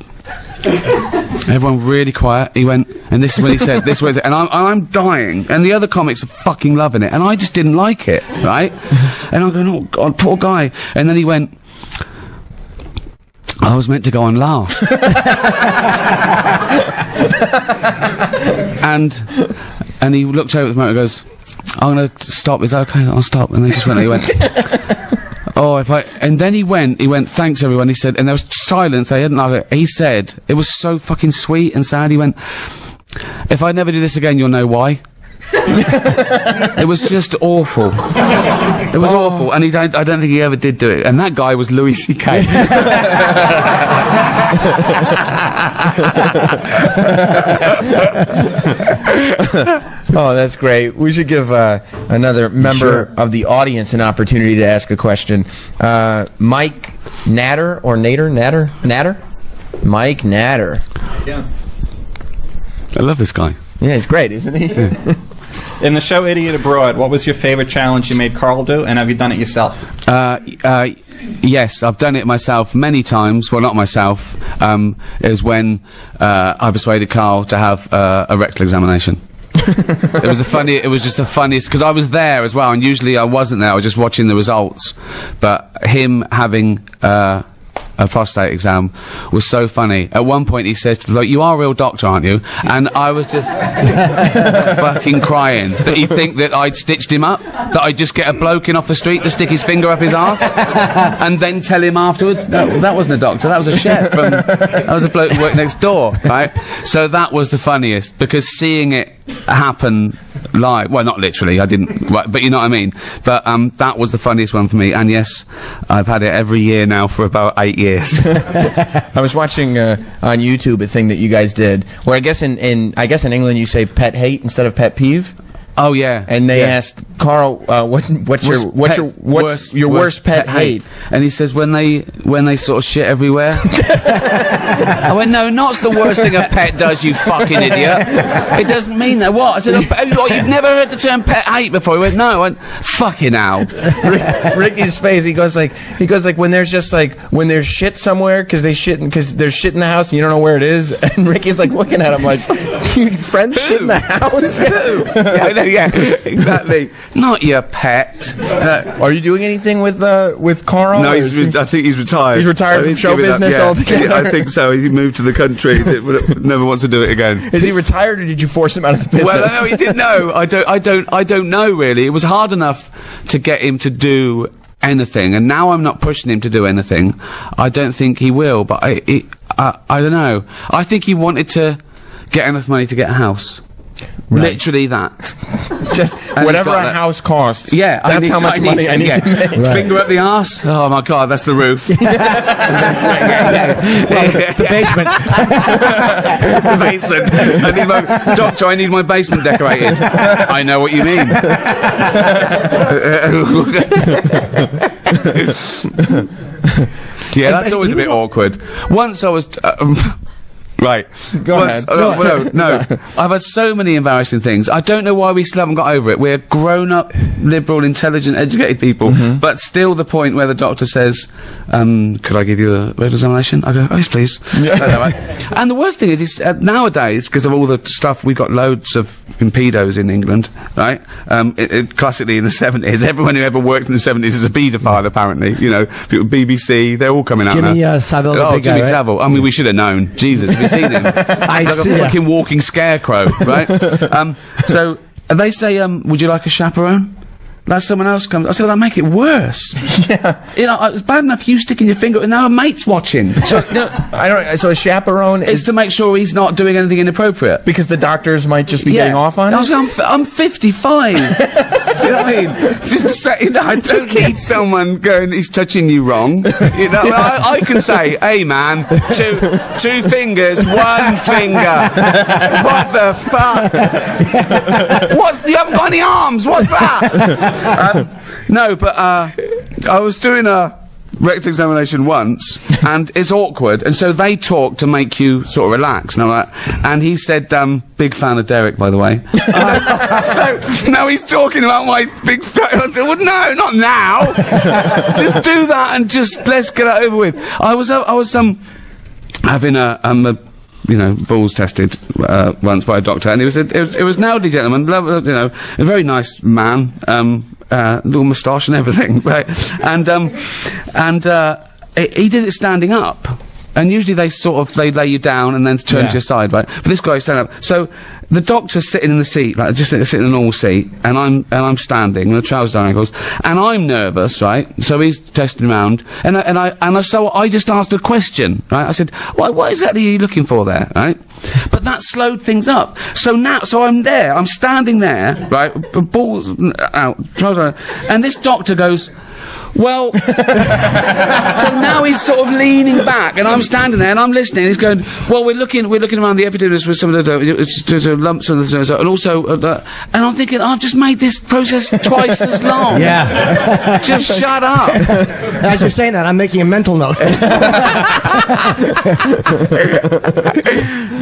everyone really quiet. He went, and this is when he said, this was it, and I'm dying, and the other comics are fucking loving it, and I just didn't like it, right? And I'm going, oh God, poor guy. And then he went, I was meant to go on last. and he looked over at the motor and goes, I'm going to stop, is that okay? I'll stop. And he just went, oh, and then he went, thanks everyone, he said, and there was silence, they hadn't loved it. He said, it was so fucking sweet and sad, he went, if I never do this again, you'll know why. It was just awful. It was awful, and I don't think he ever did do it. And that guy was Louis C.K. Oh, that's great. We should give another member of the audience an opportunity to ask a question. Mike Natter or Natter? Mike Natter. Yeah. I love this guy. Yeah, he's great, isn't he? Yeah. In the show Idiot Abroad, what was your favorite challenge you made Carl do, and have you done it yourself? Yes, I've done it myself many times. Well, not myself. It was when I persuaded Carl to have a rectal examination. It was just the funniest, because I was there as well, and usually I wasn't there. I was just watching the results. But him having a prostate exam was so funny. At one point he says to the bloke, you are a real doctor, aren't you? And I was just fucking crying that he'd think that I'd stitched him up, that I'd just get a bloke in off the street to stick his finger up his arse and then tell him afterwards, no, that wasn't a doctor, that was a chef that was a bloke who worked next door, right? So that was the funniest, because seeing it happen live, well, not literally, I didn't, but you know what I mean, but that was the funniest one for me. And yes, I've had it every year now for about 8 years. I was watching on YouTube a thing that you guys did, where I guess in England you say pet hate instead of pet peeve. Oh yeah. And they asked Carl, what's your worst pet hate? And he says when they sort of shit everywhere. I went, no, not's the worst thing a pet does, you fucking idiot. It doesn't mean that. What? I said, oh, you've never heard the term pet hate before. He went, no. I went, fucking hell. Ricky's face. He goes like when there's shit somewhere because there's shit in the house and you don't know where it is. And Ricky's like looking at him like, dude, friends shit in the house. Yeah, I know. Yeah, exactly. Not your pet. Are you doing anything with Carl? No, I think he's retired. He's retired from show business altogether. I think so. He moved to the country. Never wants to do it again. Is he retired, or did you force him out of the business? Well, no, he didn't know. I don't know really. It was hard enough to get him to do anything, and now I'm not pushing him to do anything. I don't think he will, but I don't know. I think he wanted to get enough money to get a house. Right. Literally that. Just whatever a house costs. Yeah, that's how much money I need to make. Right. Finger up the arse. Oh my god, that's the roof. The basement. The basement. Doctor, I need my basement decorated. I know what you mean. Yeah, that's always a bit awkward. Once I was. Right. Go ahead. No. I've had so many embarrassing things. I don't know why we still haven't got over it. We're grown-up, liberal, intelligent, educated people, but still the point where the doctor says, could I give you a medical examination? I go, oh, yes, please. Yeah. And the worst thing is nowadays, because of all the stuff, we've got loads of pedos in England, right? Classically in the 70s, everyone who ever worked in the 70s is a paedophile, apparently. You know, BBC, they're all coming out Jimmy now. Savile, oh, Jimmy Savile. I mean, we should have known. Jesus. Seen him like a fucking walking scarecrow, right? So they say, would you like a chaperone? Like someone else comes. I said, well, that make it worse. Yeah, you know, it's bad enough you sticking your finger, and now a mate's watching. So, you know, So a chaperone is to make sure he's not doing anything inappropriate, because the doctors might just be getting off on it. I'm 55. You know what I mean? Just say, I don't need someone going, he's touching you wrong. You know, I can say, hey man, two fingers, one finger. What the fuck? You haven't got any arms? What's that? No, but I was doing a rectal examination once, and it's awkward, and so they talk to make you sort of relax. And he said, big fan of Derek, by the way. So now he's talking about my big fan. I said, well, no, not now. Just do that and just let's get it over with. I was having a balls tested once by a doctor, and it was an elderly gentleman, you know, a very nice man, little moustache and everything, right? And he did it standing up. And usually they lay you down and then turn to your side, right? But this guy's standing up. So the doctor's sitting in the seat, like just sitting in a normal seat, and I'm standing, and the trousers down ankles, and I'm nervous, right? So he's testing around, so I just asked a question, right? I said, what exactly are you looking for there, right? But that slowed things up. So I'm there, I'm standing there, right? Balls out, trousers out, and this doctor goes, well, so now he's sort of leaning back, and I'm standing there, and I'm listening. He's going, well, we're looking around the epidermis with some of the lumps and also, and I'm thinking, I've just made this process twice as long. Yeah. Just shut up. As you're saying that, I'm making a mental note.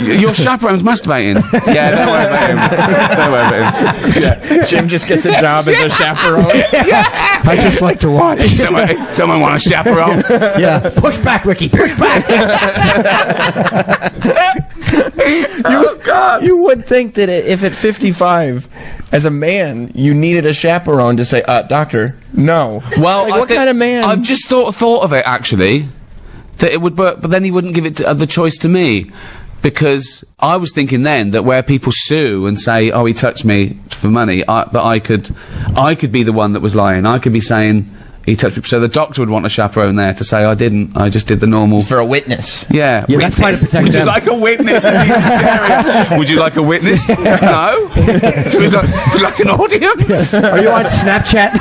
Your chaperone's masturbating. Yeah, don't worry about him. Yeah. Jim just gets a job as a chaperone. I just like to watch. Someone want a chaperone? Yeah. Push back, Ricky. Push back. You would think that if at 55, as a man, you needed a chaperone to say, doctor, no. Well, what kind of man? I've just thought of it, actually, that it would work, but then he wouldn't give it the choice to me. Because I was thinking then that where people sue and say, oh, he touched me for money, that I could be the one that was lying. I could be saying, he touched me. So the doctor would want a chaperone there to say I didn't. I just did the normal. For a witness. Yeah. Yeah, that's trying to protect Would them. you like a witness? It's even scarier. Would you like a witness? No. Would you like an audience? Are you on Snapchat?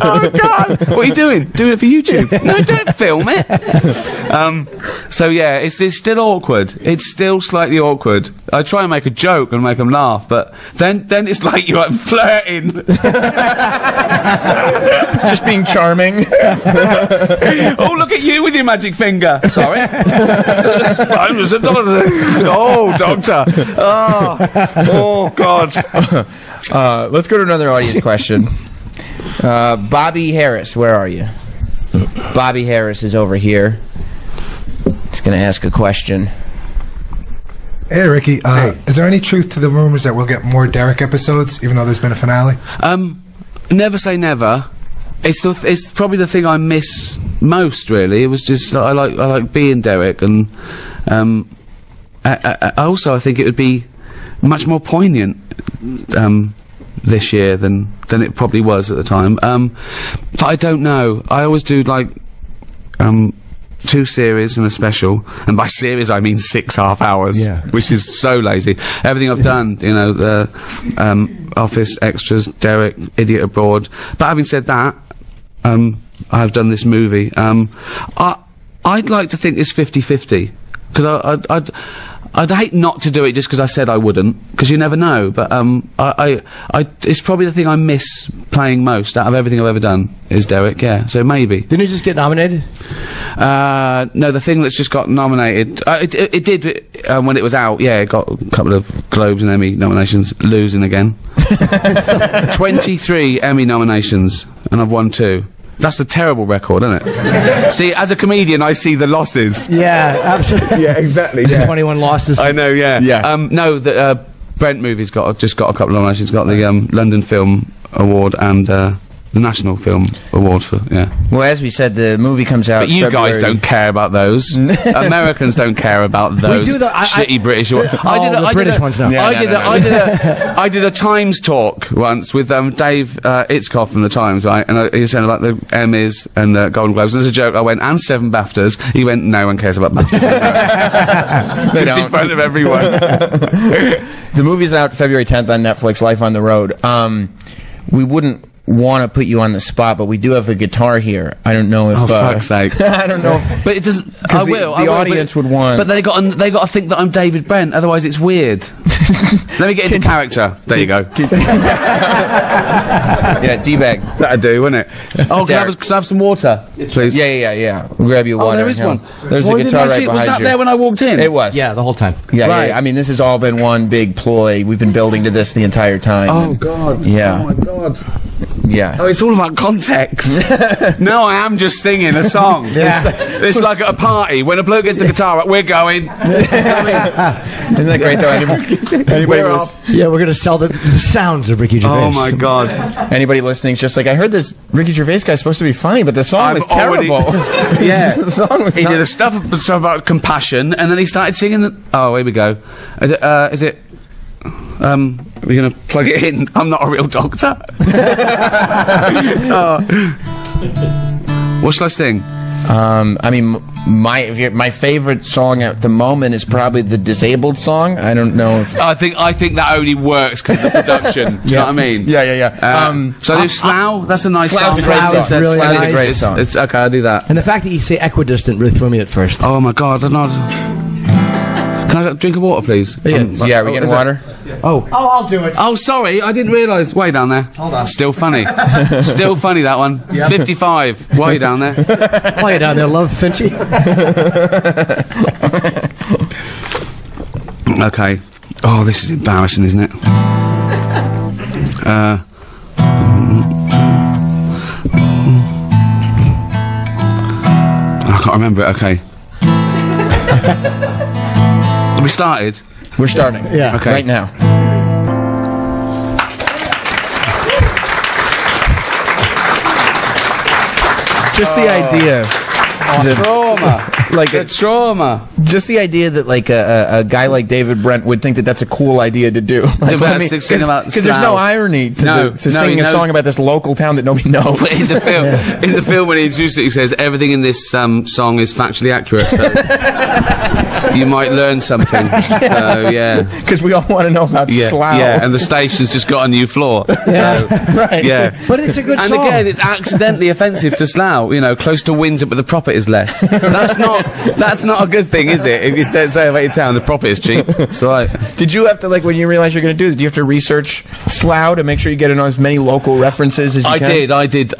Oh God! What are you doing? Doing it for YouTube? No, don't film it. So yeah, it's still awkward. It's still slightly awkward. I try and make a joke and make them laugh, but then it's like you're flirting. Just being charming. Oh, look at you with your magic finger. Sorry. I was a doctor. Oh, doctor. Oh God. Let's go to another audience question. Bobby Harris, where are you? Bobby Harris is over here. He's going to ask a question. Hey, Ricky. Is there any truth to the rumors that we'll get more Derek episodes, even though there's been a finale? Never say never. It's probably the thing I miss most. Really, it was just I like being Derek, and I think it would be much more poignant this year than it probably was at the time. But I don't know. I always do like 2 series and a special, and by series I mean 6.5 hours, which is so lazy. Everything I've done, you know, the Office, Extras, Derek, Idiot Abroad. But having said that, I've done this movie. I'd like to think it's 50-50, because I'd hate not to do it just because I said I wouldn't, because you never know. But it's probably the thing I miss playing most out of everything I've ever done is Derek. Yeah, so maybe. Didn't you just get nominated? No, the thing that's just got nominated. It did when it was out. Yeah, it got a couple of Globes and Emmy nominations. Losing again. 23 Emmy nominations, and I've won 2. That's a terrible record, isn't it? See, as a comedian, I see the losses. Yeah, absolutely. Yeah, exactly. Yeah. 21 losses. I know. Yeah. Yeah. No, the Brent movie's just got a couple of nominations. Got the London Film Award and the National Film Award for. Yeah. Well, as we said, the movie comes out. But you guys don't care about those. Americans don't care about those. We do the shitty British. The British ones now. I did a Times talk once with Dave Itzkoff from the Times, right? And he was saying about the Emmys and the Golden Globes. And as a joke, I went, and 7 BAFTAs. He went, no one cares about BAFTAs. Just in front of everyone. The movie's out February 10th on Netflix. Life on the Road. We wouldn't want to put you on the spot, but we do have a guitar here. I don't know if. Oh, fuck's sake! I don't know, but it doesn't. I will. The audience would want. But they got to think that I'm David Brent. Otherwise, it's weird. Let me get into character. There you go. Yeah, D-bag. That'd do, wouldn't it? Oh, can I have some water, please? Yeah. We'll grab you water. There is one. There's a guitar right behind you. Was that there when I walked in? It was. Yeah, the whole time. Yeah, right. I mean, this has all been one big ploy. We've been building to this the entire time. Oh God. Yeah. Oh my God. Yeah. Oh, it's all about context. No, I am just singing a song. Yeah. It's like at a party when a bloke gets the guitar up, we're going. Isn't that great though? Anybody Yeah, we're gonna sell the sounds of Ricky Gervais. Oh my God. Anybody listening's just like, I heard this Ricky Gervais guy's supposed to be funny, but the song was terrible. Yeah. The song was he did a stuff about compassion, and then he started singing. Oh, here we go. Is it? We're gonna plug it in. I'm not a real doctor. What shall I sing? I mean, my favorite song at the moment is probably the Disabled song. I don't know if I think that only works because of the production. Do you know what I mean? Yeah. So I do Slough. That's a nice song. Slough's a really Slough's nice. a great song. It's okay. I'll do that. And the fact that you say equidistant really threw me at first. Oh my God! I'm not. Can I get a drink of water, please? Yeah, are we getting water? Oh, I'll do it. Oh, sorry, I didn't realise. Way down there. Hold on. Still funny. Still funny, that one. Yep. 55. Why are you down there? Why you down there, love, Finchy? Okay. Oh, this is embarrassing, isn't it? I can't remember it. Okay. Have we started? We're starting. Yeah. Okay. Right now. Just the idea. Trauma. like the trauma. Just the idea that like a guy like David Brent would think that that's a cool idea to do. Like, because there's no irony to singing a song about this local town that nobody knows. In the film, when he introduces it, he says everything in this song is factually accurate. So you might learn something. So yeah, because we all want to know about Slough. Yeah, and the station's just got a new floor. Yeah, so, right. Yeah, but it's a good song. And again, it's accidentally offensive to Slough. You know, close to Windsor, but the profit is less. That's not a good thing, is it? If you say about your town, the profit is cheap. So did you have to, like, when you realize you're going to do this, do you have to research Slough to make sure you get in as many local references as you can? I did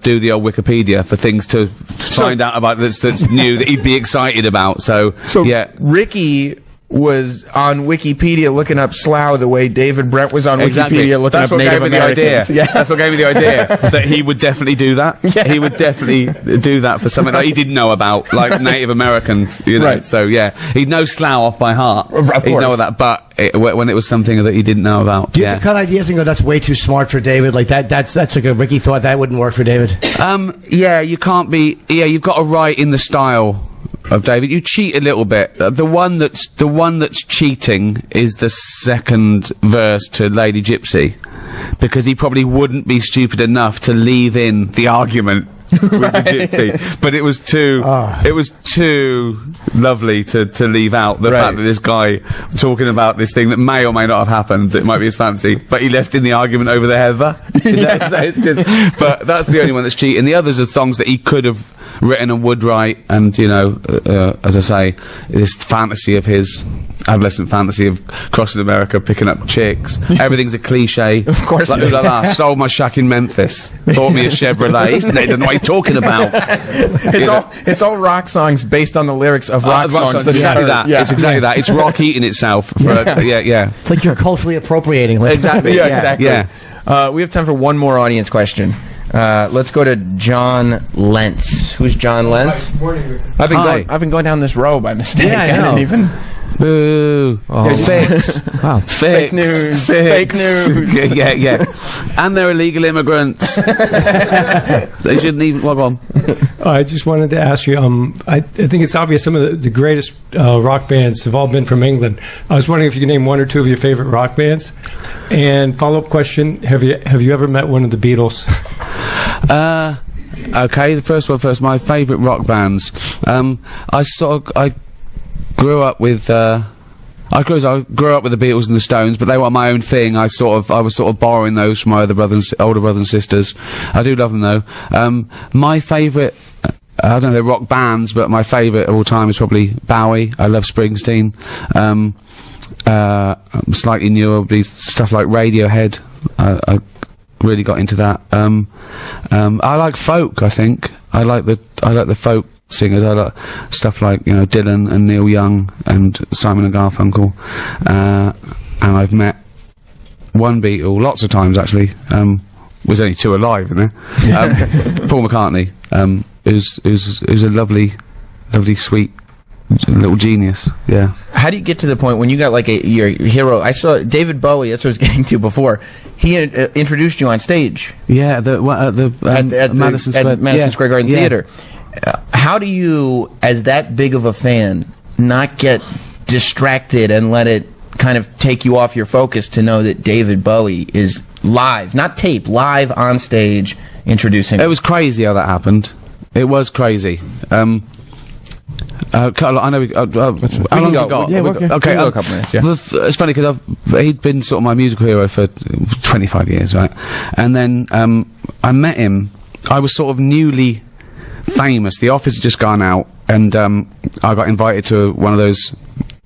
do the old Wikipedia for things to find out about that's new that he'd be excited about. So yeah, Ricky was on Wikipedia looking up Slough the way David Brent was on Wikipedia looking up Native Americans. Yeah, that's what gave me the idea that he would definitely do that. Yeah. He would definitely do that for something that he didn't know about, like Native Americans. You know, right. So yeah, he'd know Slough off by heart. He'd know that, but when it was something that he didn't know about. Do you have to cut ideas and go, that's way too smart for David? Like that's like a Ricky thought that wouldn't work for David. Yeah, you can't be. Yeah, you've got to write in the style of David. You cheat a little bit. The one that's cheating is the second verse to Lady Gypsy, because he probably wouldn't be stupid enough to leave in the argument with the gypsy, but it was too lovely to leave out the fact that this guy talking about this thing that may or may not have happened, it might be his fancy, but he left in the argument over the heather. So it's just, but that's the only one that's cheating. The others are songs that he could have written and would write, and you know, as I say, this fantasy of his, adolescent fantasy of crossing America, picking up chicks. Everything's a cliche. Of course, like, sold my shack in Memphis, bought me a Chevrolet. He doesn't know what he's talking about. It's all rock songs based on the lyrics of rock songs. Exactly that. Yeah. It's exactly that. It's rock eating itself. Yeah. It's like you're culturally appropriating. Exactly. Exactly. Yeah. We have time for one more audience question. Let's go to John Lentz. Who's John Lentz? I've been going down this row by mistake. Yeah, I know. didn't even. Boo! Oh. Fakes. Wow. Fake news. Fake news. yeah. And they're illegal immigrants. They shouldn't even. Well, go on. I just wanted to ask you. I think it's obvious some of the greatest rock bands have all been from England. I was wondering if you could name one or two of your favorite rock bands. And follow-up question: Have you ever met one of the Beatles? Okay, the first one first. My favourite rock bands. I grew up with. I grew up with the Beatles and the Stones, but they were my own thing. I was sort of borrowing those from my older brothers and sisters. I do love them though. My favourite, I don't know, rock bands, but my favourite of all time is probably Bowie. I love Springsteen. Slightly newer would be stuff like Radiohead. I really got into that. I like folk. I think I like the folk singers. I like stuff like, you know, Dylan and Neil Young and Simon and Garfunkel. And I've met one Beatle lots of times actually. Was only two alive, isn't there? Paul McCartney, who's a lovely, sweet little genius. Yeah. How do you get to the point when you got like your hero? I saw David Bowie. That's what I was getting to before. He introduced you on stage. Yeah, at Madison Square Garden Theater. How do you, as that big of a fan, not get distracted and let it kind of take you off your focus to know that David Bowie is live, not tape, live on stage introducing? It was crazy how that happened. It was crazy. I know. How long have we got? Yeah, okay. A couple minutes. Yeah. It's funny because he'd been sort of my musical hero for 25 years, right? And then I met him. I was sort of newly famous. The Office had just gone out, and I got invited to one of those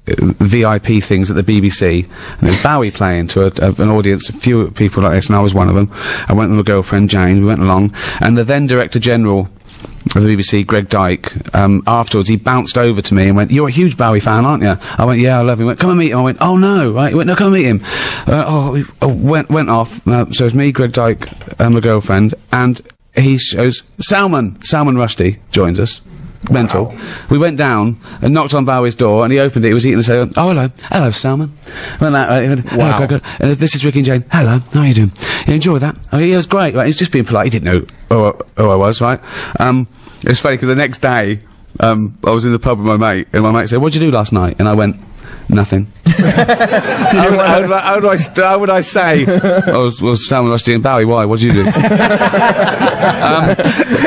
VIP things at the BBC, and there was Bowie playing to an audience, a few people like this, and I was one of them. I went with my girlfriend Jane. We went along, and the then Director General of the BBC, Greg Dyke, afterwards he bounced over to me and went, "You're a huge Bowie fan, aren't you?" I went, "Yeah, I love him." He went, "Come and meet him." I went, "Oh no!" Right? He went, "No, come and meet him." Went off. So it's me, Greg Dyke, and my girlfriend, and he shows Salman Rushdie joins us. Mental. Wow. We went down and knocked on Bowie's door, and he opened it. He was eating and said, "Oh, hello, Salman." Went that way. Wow. Oh, this is Ricky and Jane. Hello, how are you doing? You enjoy that? Oh, yeah, it was great. Right? He's just being polite. He didn't know who I was, right? It was funny because the next day I was in the pub with my mate, and my mate said, "What'd you do last night?" And I went, "Nothing." How would I say? I was Sam Rusty and Bowie. Why? What did you do?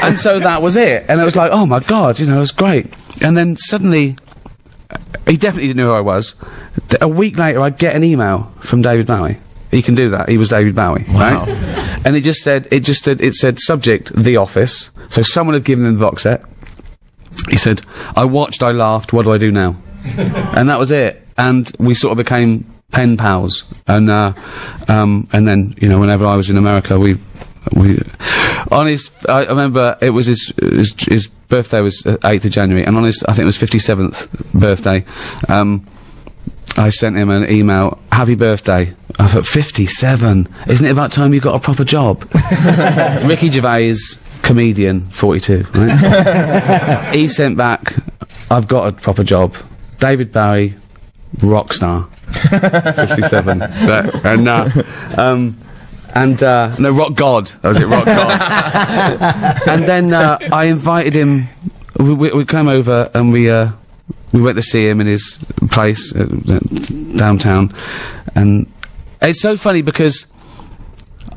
And so that was it. And it was like, oh my God, you know, it was great. And then suddenly, he definitely didn't know who I was. A week later, I get an email from David Bowie. He can do that. He was David Bowie, right? And it said subject, The Office. So someone had given him the box set. He said, I watched, I laughed, what do I do now? And that was it. And we sort of became pen pals. And then, you know, whenever I was in America, I remember it was his birthday was 8th of January, and on his, I think it was 57th birthday, I sent him an email, happy birthday. I thought, 57? Isn't it about time you got a proper job? Ricky Gervais, comedian, 42, right? He sent back, I've got a proper job. David Bowie, rock star. 57. No, rock god. That was it, rock god. And then I invited him. We came over and we went to see him in his place downtown, and it's so funny because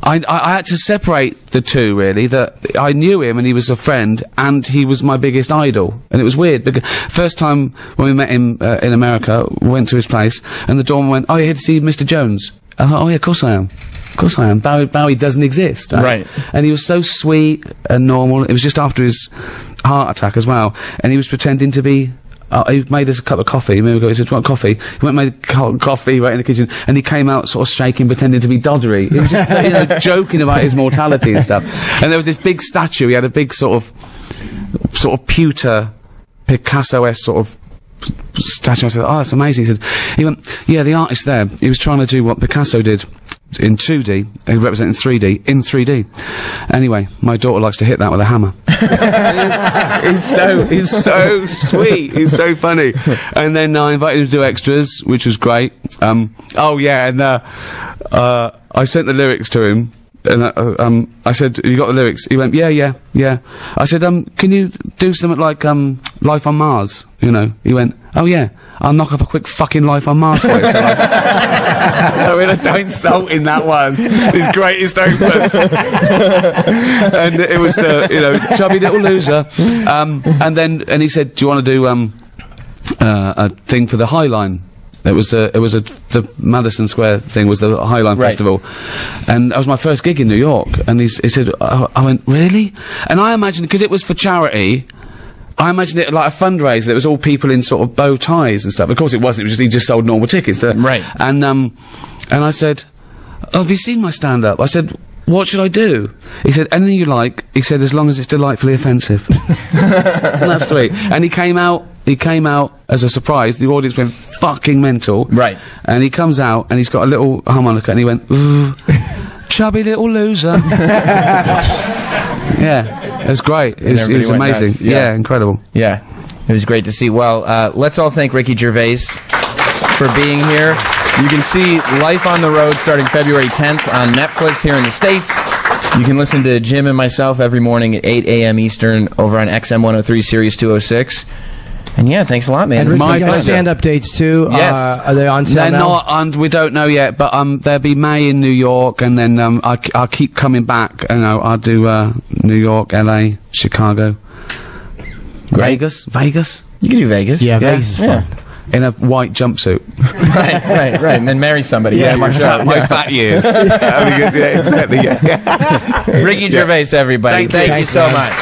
I had to separate the two, really. That I knew him and he was a friend, and he was my biggest idol. And it was weird because first time when we met him in America, we went to his place, and the doorman went, "Oh, you're here to see Mr. Jones?" I thought, "Oh yeah, of course I am. Of course I am." Bowie doesn't exist, right? And he was so sweet and normal. It was just after his heart attack as well, and he was pretending to be. He made us a cup of coffee. He said, "Do you want coffee?" He went and made coffee right in the kitchen, and he came out sort of shaking, pretending to be doddery. He was just, you know, joking about his mortality and stuff. And there was this big statue. He had a big sort of pewter, Picasso-esque sort of statue. I said, "Oh, that's amazing." He went, "Yeah, the artist there, he was trying to do what Picasso did in 2D, representing 3D, in 3D. Anyway, my daughter likes to hit that with a hammer." he's so sweet, he's so funny. And then I invited him to do extras, which was great. Oh yeah, and I sent the lyrics to him, and I said, "You got the lyrics?" He went, yeah. I said, "Can you do something like Life on Mars?" You know, he went, "Oh yeah, I'll knock up a quick fucking Life on Mars for you." I mean, that's how insulting that was. His greatest opus. And it was the, you know, chubby little loser. And he said, "Do you want to do a thing for the High Line?" The Madison Square thing was the Highline Festival, and that was my first gig in New York. And he said, I went, "Really?" And I imagined, because it was for charity, I imagined it like a fundraiser. It was all people in sort of bow ties and stuff. Of course it wasn't. It was just, he just sold normal tickets. Right. And I said, "Oh, have you seen my stand-up?" I said, "What should I do?" He said, "Anything you like." He said, "As long as it's delightfully offensive." And that's sweet. And he came out as a surprise. The audience went fucking mental. Right. And he comes out and he's got a little harmonica and he went, "Ooh, chubby little loser." Yeah. It was great. It was amazing. Nuts. Yeah, incredible. Yeah. It was great to see. Well, let's all thank Ricky Gervais for being here. You can see Life on the Road starting February 10th on Netflix here in the States. You can listen to Jim and myself every morning at 8 a.m. Eastern over on XM 103 Sirius 206. And yeah, thanks a lot, man. And Ricky, you got stand-up dates too. Yes. Are they on sale? They're not, and we don't know yet. But there'll be May in New York, and then I'll keep coming back. You know, I'll do New York, LA, Chicago, Vegas. You can do Vegas. Yeah, Vegas is fun. In a white jumpsuit. right. And then marry somebody. Yeah, my fat years. Yeah, exactly. Yeah. Ricky Gervais, everybody. Thank you so much.